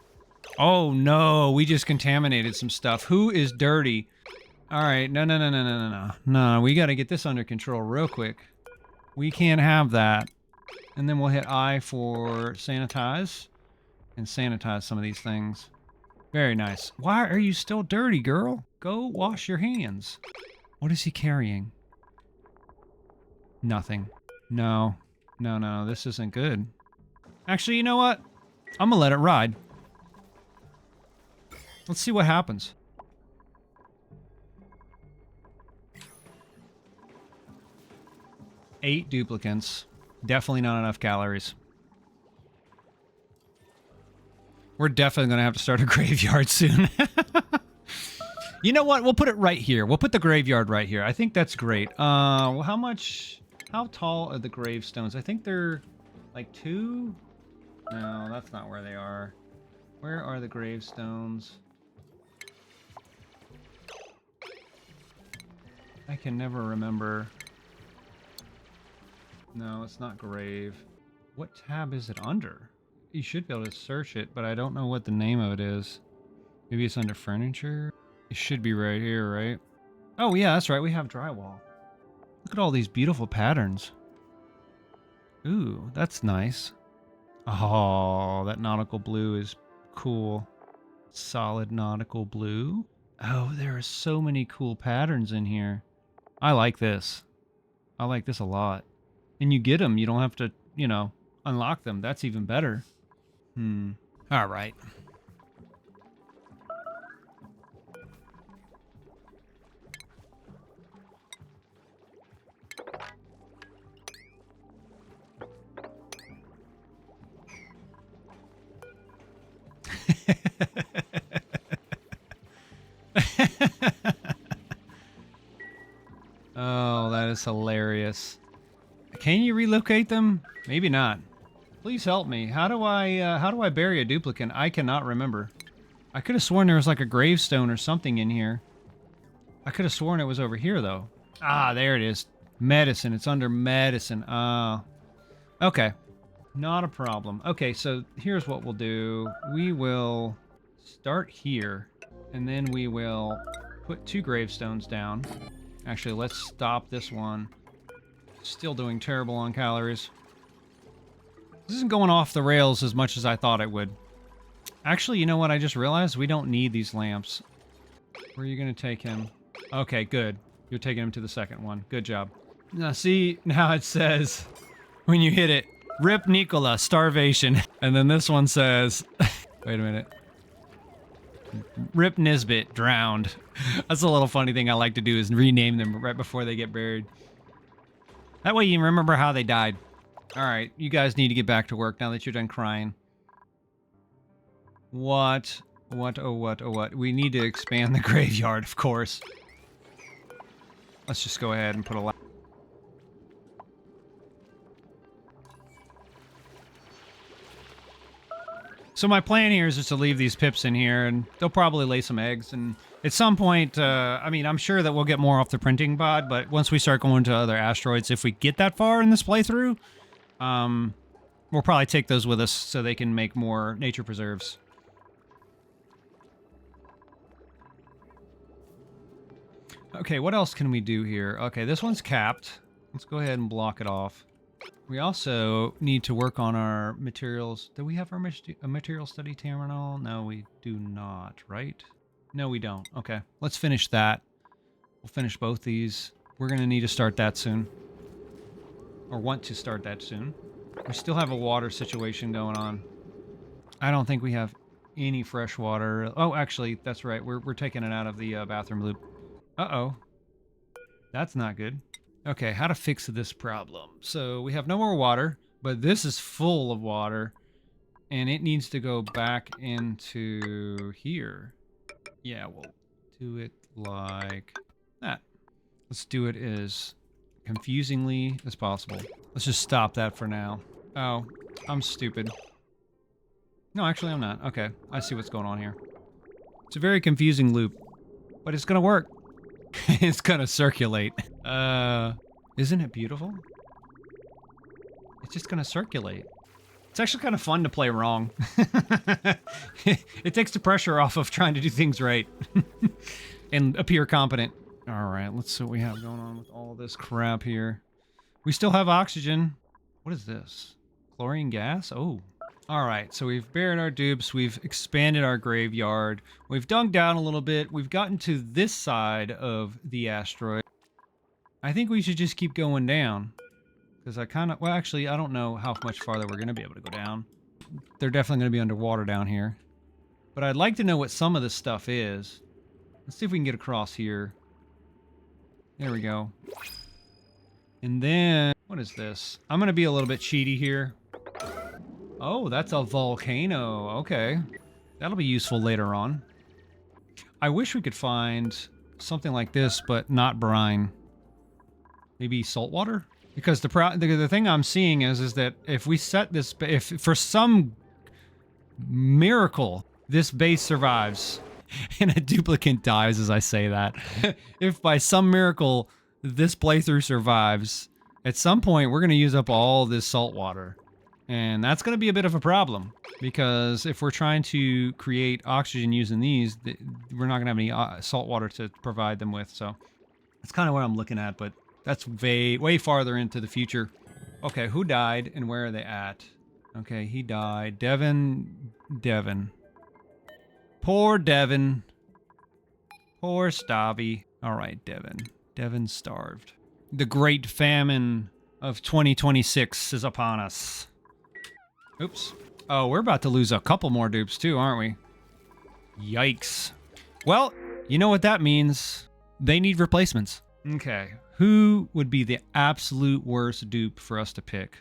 S1: Oh no, we just contaminated some stuff. Who is dirty? Alright, no, we gotta get this under control real quick. We can't have that. And then we'll hit I for sanitize. And sanitize some of these things. Very nice. Why are you still dirty, girl? Go wash your hands. What is he carrying? Nothing. No, this isn't good. Actually, you know what? I'm gonna let it ride. Let's see what happens. Eight duplicants. Definitely not enough calories. We're definitely going to have to start a graveyard soon. You know what? We'll put it right here. We'll put the graveyard right here. I think that's great. Well, how tall are the gravestones? I think they're like 2? No, that's not where they are. Where are the gravestones? I can never remember. No, it's not grave. What tab is it under? You should be able to search it, but I don't know what the name of it is. Maybe it's under furniture? It should be right here, right? Oh yeah, that's right, we have drywall. Look at all these beautiful patterns. Ooh, that's nice. Oh, that nautical blue is cool. Solid nautical blue. Oh, there are so many cool patterns in here. I like this. I like this a lot. And you get them, you don't have to, you know, unlock them. That's even better. All right. Oh, that is hilarious. Can you relocate them? Maybe not. Please help me. How do I bury a duplicant? I cannot remember. I could have sworn there was like a gravestone or something in here. I could have sworn it was over here though. Ah, there it is. Medicine. It's under medicine. Okay. Not a problem. Okay, so here's what we'll do. We will start here, and then we will put 2 gravestones down. Actually, let's stop this one. Still doing terrible on calories. This isn't going off the rails as much as I thought it would. Actually, you know what? I just realized we don't need these lamps. Where are you going to take him? Okay, good. You're taking him to the second one. Good job. Now, see, now it says, when you hit it, Rip Nicola, starvation. And then this one says, wait a minute. Rip Nisbet, drowned. That's a little funny thing I like to do is rename them right before they get buried. That way you remember how they died. All right, you guys need to get back to work now that you're done crying. What? What? Oh, what? Oh, what? We need to expand the graveyard, of course. Let's just go ahead and put a... So my plan here is just to leave these pips in here, and they'll probably lay some eggs. And at some point, I mean, I'm sure that we'll get more off the printing pod, but once we start going to other asteroids, if we get that far in this playthrough, we'll probably take those with us so they can make more nature preserves. Okay, what else can we do here? Okay, this one's capped. Let's go ahead and block it off. We also need to work on our materials. Do we have our material study terminal? No, we do not, right? No, we don't. Okay, let's finish that. We'll finish both these. We're going to need to start that soon. Or want to start that soon. We still have a water situation going on. I don't think we have any fresh water. Oh, actually, that's right. We're taking it out of the bathroom loop. Uh-oh. That's not good. Okay, how to fix this problem. So we have no more water, but this is full of water, and it needs to go back into here. Yeah, we'll do it like that. Let's do it as confusingly as possible. Let's just stop that for now. Oh, I'm stupid. No, actually I'm not. Okay, I see what's going on here. It's a very confusing loop, but it's gonna work. It's gonna circulate. Isn't it beautiful? It's just gonna circulate. It's actually kind of fun to play wrong. It takes the pressure off of trying to do things right and appear competent. All right, let's see what we have going on with all this crap here. We still have oxygen. What is this? Chlorine gas? Oh. All right, so we've buried our dupes, we've expanded our graveyard, we've dug down a little bit, we've gotten to this side of the asteroid. I think we should just keep going down, because I kind of, well, actually, I don't know how much farther we're going to be able to go down. They're definitely going to be underwater down here. But I'd like to know what some of this stuff is. Let's see if we can get across here. There we go. And then, what is this? I'm going to be a little bit cheaty here. Oh, that's a volcano. Okay. That'll be useful later on. I wish we could find something like this, but not brine. Maybe salt water? Because the thing I'm seeing is that if we set this... If for some miracle this base survives and a duplicant dies as I say that, if by some miracle this playthrough survives, at some point we're going to use up all this salt water. And that's going to be a bit of a problem, because if we're trying to create oxygen using these, we're not going to have any salt water to provide them with. So that's kind of what I'm looking at, but that's way farther into the future. Okay, who died and where are they at? Okay, he died. Devin. Poor Devin. Poor Stabby. All right, Devin. Devin starved. The great famine of 2026 is upon us. Oops. Oh, we're about to lose a couple more dupes too, aren't we? Yikes. Well, you know what that means. They need replacements. Okay. Who would be the absolute worst dupe for us to pick?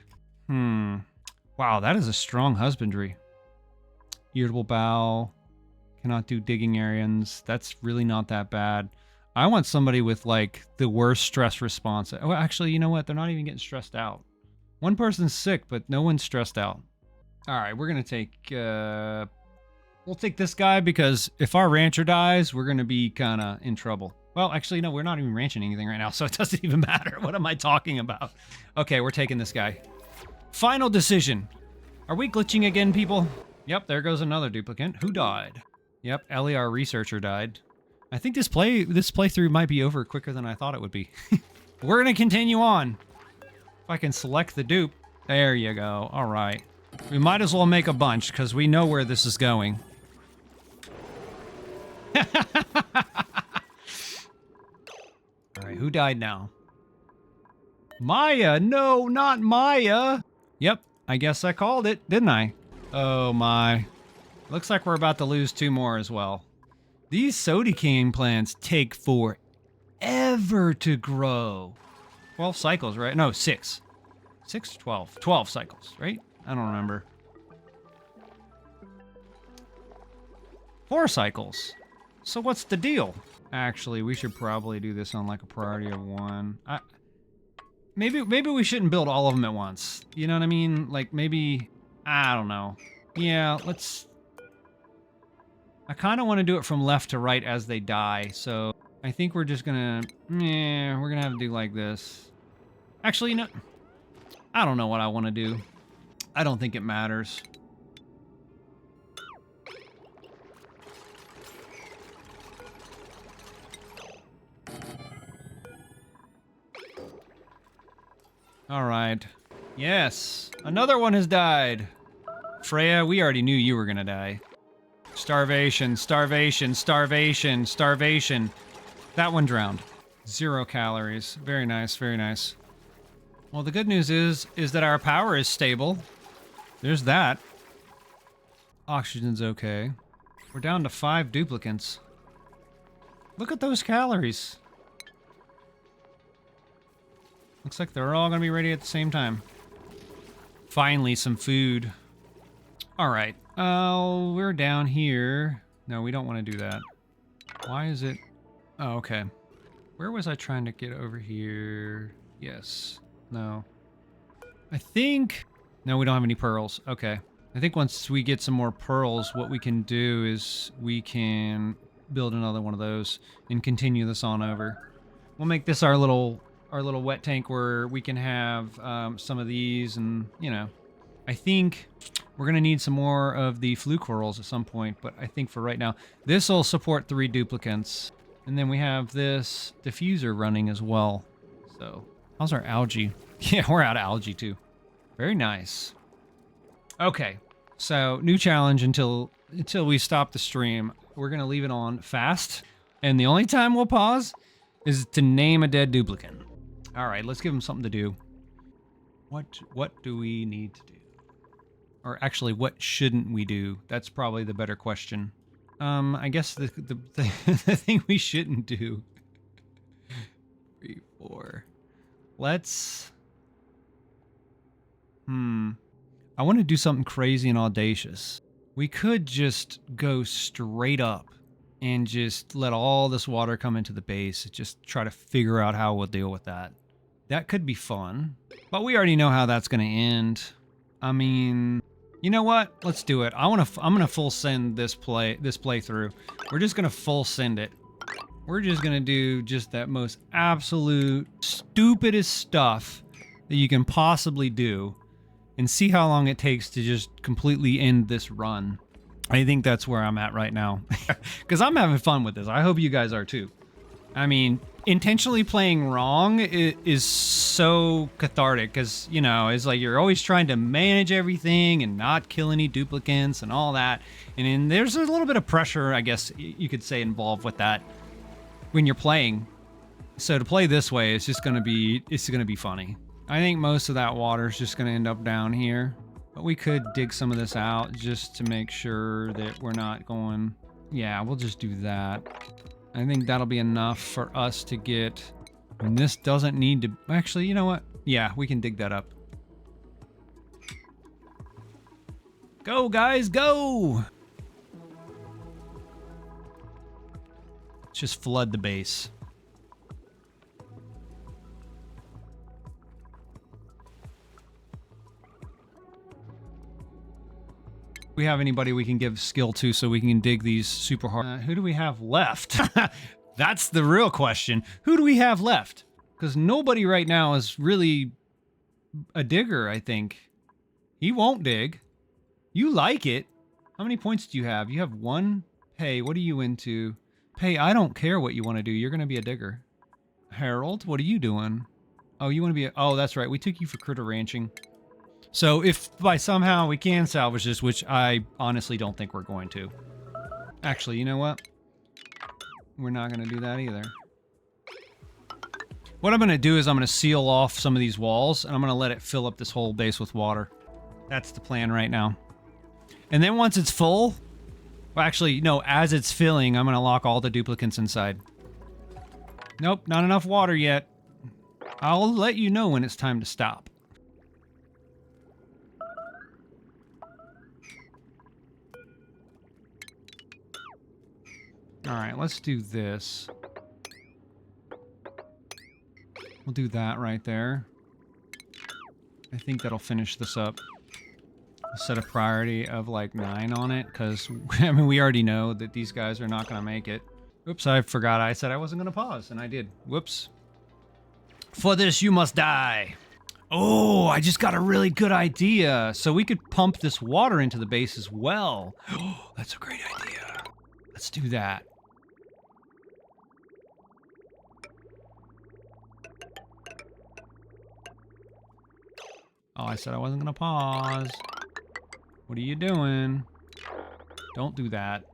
S1: Wow, that is a strong husbandry. Irritable bowel. Cannot do digging errands. That's really not that bad. I want somebody with, like, the worst stress response. Oh, actually, you know what? They're not even getting stressed out. One person's sick, but no one's stressed out. All right, we're going to take... we'll take this guy, because if our rancher dies, we're going to be kind of in trouble. Well, actually, no, we're not even ranching anything right now, so it doesn't even matter. What am I talking about? Okay, we're taking this guy. Final decision. Are we glitching again, people? Yep, there goes another duplicant. Who died? Yep, Ellie, our researcher, died. I think this playthrough might be over quicker than I thought it would be. We're going to continue on. If I can select the dupe. There you go. All right. We might as well make a bunch, because we know where this is going. Alright, who died now? Maya! No, not Maya! Yep, I guess I called it, didn't I? Oh my. Looks like we're about to lose two more as well. These soda cane plants take forever to grow. 12 cycles, right? No, 6. 6 or 12? 12 cycles, right? I don't remember. 4 cycles. So what's the deal? Actually, we should probably do this on like a priority of 1. Maybe we shouldn't build all of them at once. You know what I mean? Like maybe, I don't know. Yeah, let's... I kind of want to do it from left to right as they die, so I think we're just gonna... we're gonna have to do like this. Actually, no... I don't know what I want to do. I don't think it matters. All right. Yes, another one has died. Freya, we already knew you were gonna die. Starvation, starvation, starvation, starvation. That one drowned. 0 calories. Very nice, very nice. Well, the good news is that our power is stable. There's that. Oxygen's okay. We're down to 5 duplicants. Look at those calories. Looks like they're all gonna be ready at the same time. Finally, some food. All right. Oh, we're down here. No, we don't want to do that. Why is it? Oh, okay. Where was I trying to get over here? Yes. No. I think... No, we don't have any pearls. Okay. I think once we get some more pearls, what we can do is we can build another one of those and continue this on over. We'll make this our little wet tank where we can have some of these, and you know, I think we're gonna need some more of the fluke corals at some point, but I think for right now this will support 3 duplicants, and then we have this diffuser running as well. So how's our algae? Yeah, we're out of algae too. Very nice. Okay, so new challenge until we stop the stream. We're gonna leave it on fast, and the only time we'll pause is to name a dead duplicant. All right, let's give him something to do. What do we need to do? Or actually, what shouldn't we do? That's probably the better question. I guess the thing we shouldn't do. 3, 4. Let's... I want to do something crazy and audacious. We could just go straight up and just let all this water come into the base. Just try to figure out how we'll deal with that. That could be fun, but we already know how that's going to end. I mean, you know what? Let's do it. I'm gonna full send this playthrough. We're just gonna full send it. We're just gonna do just that most absolute stupidest stuff that you can possibly do, and see how long it takes to just completely end this run. I think that's where I'm at right now, because I'm having fun with this. I hope you guys are too. I mean, intentionally playing wrong is so cathartic, because, you know, it's like you're always trying to manage everything and not kill any duplicants and all that. And then there's a little bit of pressure, I guess you could say, involved with that when you're playing. So to play this way, it's gonna be funny. I think most of that water is just gonna end up down here, but we could dig some of this out just to make sure that we're not going. Yeah, we'll just do that. I think that'll be enough for us to get, and this doesn't need to, actually, you know what? Yeah, we can dig that up. Go, guys, go! Let's just flood the base. We have anybody we can give skill to so we can dig these super hard. Who do we have left? That's the real question. Who do we have left? Because nobody right now is really a digger, I think. He won't dig. You like it. How many points do you have? You have 1. Pay, what are you into? Pay, I don't care what you want to do. You're going to be a digger. Harold, what are you doing? Oh, you want to be a... Oh, that's right. We took you for critter ranching. So if by somehow we can salvage this, which I honestly don't think we're going to. Actually, you know what? We're not going to do that either. What I'm going to do is I'm going to seal off some of these walls, and I'm going to let it fill up this whole base with water. That's the plan right now. And then once it's full, Well, actually, no, as it's filling, I'm going to lock all the duplicants inside. Nope, not enough water yet. I'll let you know when it's time to stop. Alright, let's do this. We'll do that right there. I think that'll finish this up. I'll set a priority of like 9 on it, because, I mean, we already know that these guys are not going to make it. Oops, I forgot I said I wasn't going to pause, and I did. Whoops. For this, you must die. Oh, I just got a really good idea. So we could pump this water into the base as well. Oh, that's a great idea. Let's do that. Oh, I said I wasn't going to pause. What are you doing? Don't do that.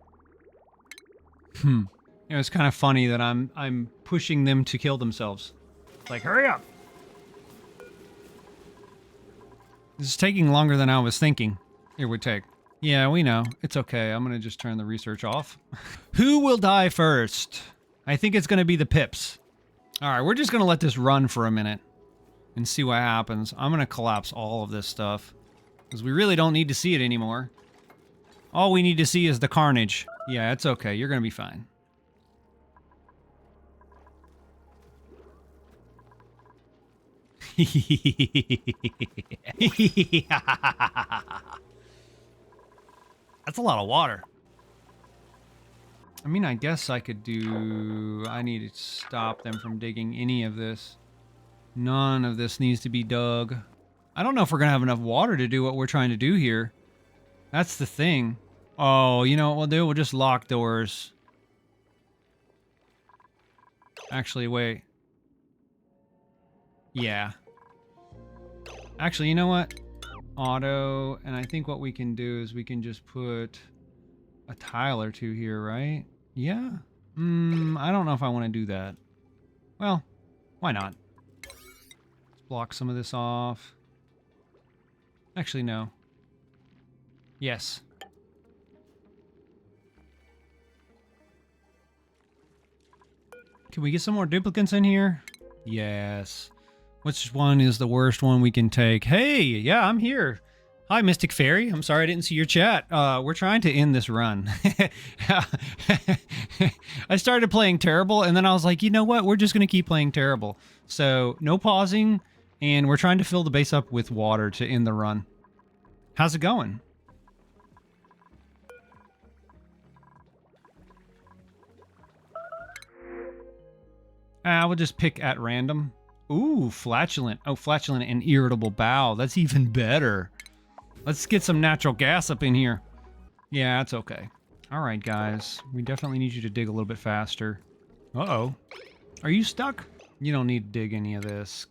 S1: You know, it's kind of funny that I'm pushing them to kill themselves. It's like, hurry up! This is taking longer than I was thinking it would take. Yeah, we know. It's okay. I'm gonna just turn the research off. Who will die first? I think it's gonna be the pips. Alright, we're just gonna let this run for a minute and see what happens. I'm gonna collapse all of this stuff, because we really don't need to see it anymore. All we need to see is the carnage. Yeah, it's okay. You're gonna be fine. That's a lot of water. I mean, I guess I could do... I need to stop them from digging any of this. None of this needs to be dug. I don't know if we're gonna have enough water to do what we're trying to do here. That's the thing. Oh, you know what we'll do? We'll just lock doors. Actually, wait. Yeah. Actually, you know what? Auto, and I think what we can do is we can just put a tile or two here, right? Yeah? I don't know if I want to do that. Well, why not? Let's block some of this off. Actually, no. Yes. Can we get some more duplicants in here? Yes. Which one is the worst one we can take? Hey, yeah, I'm here. Hi, Mystic Fairy. I'm sorry I didn't see your chat. We're trying to end this run. I started playing terrible, and then I was like, you know what? We're just going to keep playing terrible. So, no pausing, and we're trying to fill the base up with water to end the run. How's it going? We'll just pick at random. Ooh, flatulent. Oh, flatulent and irritable bowel. That's even better. Let's get some natural gas up in here. Yeah, that's okay. All right, guys. We definitely need you to dig a little bit faster. Uh-oh. Are you stuck? You don't need to dig any of this.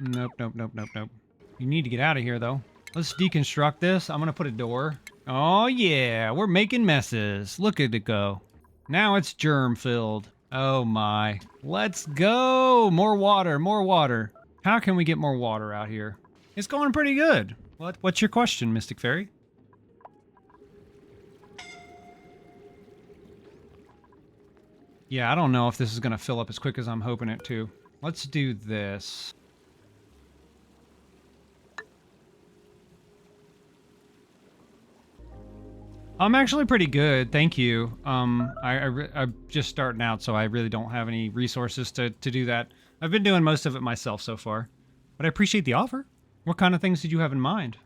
S1: Nope, nope, nope, nope, nope. You need to get out of here, though. Let's deconstruct this. I'm going to put a door. Oh, yeah. We're making messes. Look at it go. Now it's germ-filled. Oh, my. Let's go. More water, more water. How can we get more water out here? It's going pretty good. What's your question, Mystic Fairy? Yeah, I don't know if this is going to fill up as quick as I'm hoping it to. Let's do this. I'm actually pretty good, thank you. I'm just starting out, so I really don't have any resources to do that. I've been doing most of it myself so far. But I appreciate the offer. What kind of things did you have in mind?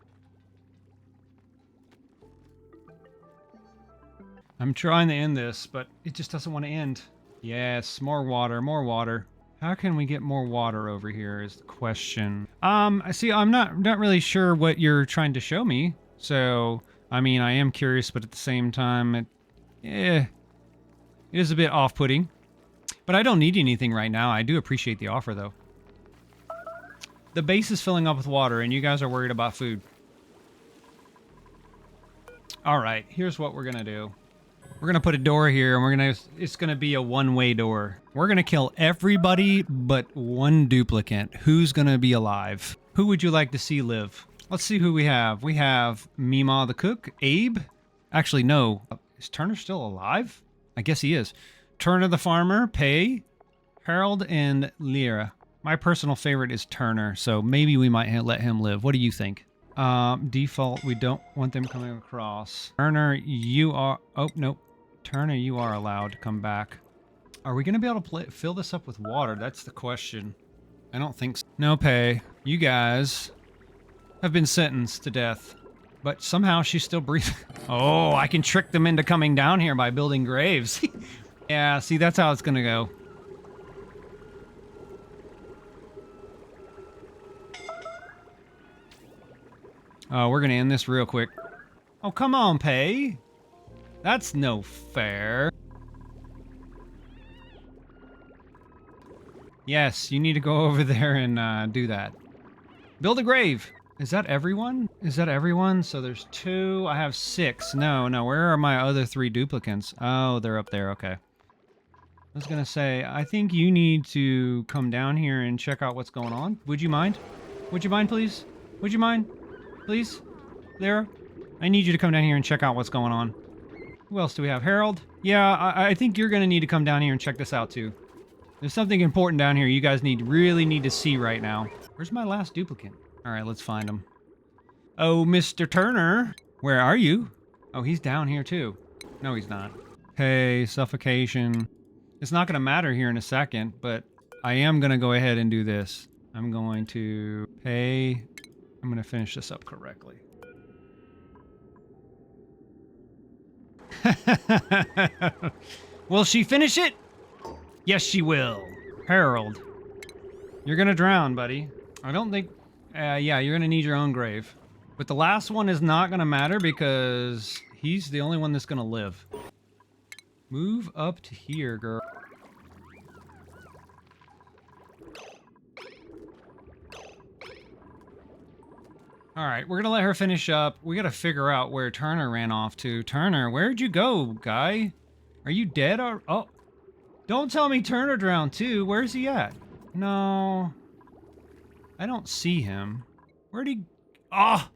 S1: I'm trying to end this, but it just doesn't want to end. Yes, more water, more water. How can we get more water over here is the question. I see, I'm not really sure what you're trying to show me. So, I mean, I am curious, but at the same time, it is a bit off-putting. But I don't need anything right now. I do appreciate the offer, though. The base is filling up with water, and you guys are worried about food. Alright, here's what we're gonna do. We're gonna put a door here, and it's gonna be a one-way door. We're gonna kill everybody but one duplicant. Who's gonna be alive? Who would you like to see live? Let's see who we have. We have Mima the cook, Abe. Actually, no. Is Turner still alive? I guess he is. Turner the farmer, Pay, Harold, and Lyra. My personal favorite is Turner, so maybe we might let him live. What do you think? Default, we don't want them coming across. Turner, you are... Oh, nope. Turner, you are allowed to come back. Are we going to be able to fill this up with water? That's the question. I don't think so. No, Pay. You guys have been sentenced to death. But somehow she's still breathing. Oh, I can trick them into coming down here by building graves. Yeah, see, that's how it's going to go. Oh, we're going to end this real quick. Oh, come on, Pay. That's no fair. Yes, you need to go over there and do that. Build a grave. Is that everyone? Is that everyone? So there's 2. I have 6. No, where are my other 3 duplicants? Oh, they're up there. Okay. I was going to say, I think you need to come down here and check out what's going on. Would you mind? Would you mind, please? Would you mind? Please? There? I need you to come down here and check out what's going on. Who else do we have? Harold? Yeah, I think you're going to need to come down here and check this out, too. There's something important down here you guys really need to see right now. Where's my last duplicant? All right, let's find him. Oh, Mr. Turner. Where are you? Oh, he's down here, too. No, he's not. Hey, suffocation. It's not going to matter here in a second, but I am going to go ahead and do this. I'm going to pay... I'm going to finish this up correctly. Will she finish it? Yes, she will. Harold, you're going to drown, buddy. I don't think... yeah, you're going to need your own grave. But the last one is not going to matter because he's the only one that's going to live. Move up to here, girl. Alright, we're going to let her finish up. We got to figure out where Turner ran off to. Turner, where'd you go, guy? Are you dead? Or oh, don't tell me Turner drowned too. Where's he at? No. I don't see him. Where'd he... Ah!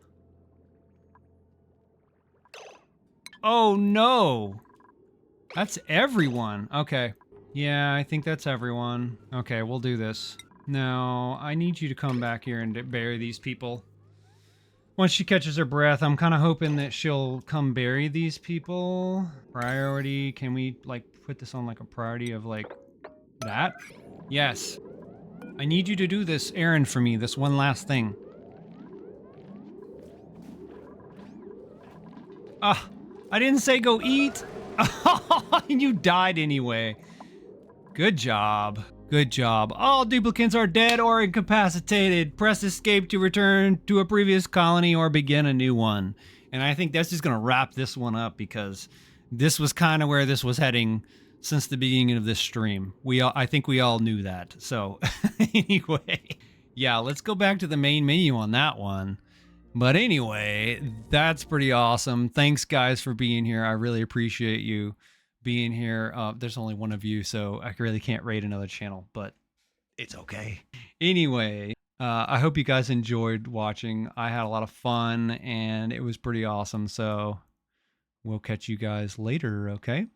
S1: Oh, no. That's everyone. Okay. Yeah, I think that's everyone. Okay, we'll do this. No, I need you to come back here and bury these people. Once she catches her breath, I'm kind of hoping that she'll come bury these people. Priority, can we, like, put this on, like, a priority of, like, that? Yes. I need you to do this errand for me, this one last thing. Ah, I didn't say go eat. You died anyway. Good job. Good job. All duplicants are dead or incapacitated. Press escape to return to a previous colony or begin a new one. And I think that's just going to wrap this one up because this was kind of where this was heading since the beginning of this stream. I think we all knew that. So anyway, yeah, let's go back to the main menu on that one. But anyway, that's pretty awesome. Thanks guys for being here. I really appreciate you being here. There's only one of you, so I really can't raid another channel, but it's okay. Anyway, I hope you guys enjoyed watching. I had a lot of fun and it was pretty awesome. So we'll catch you guys later. Okay.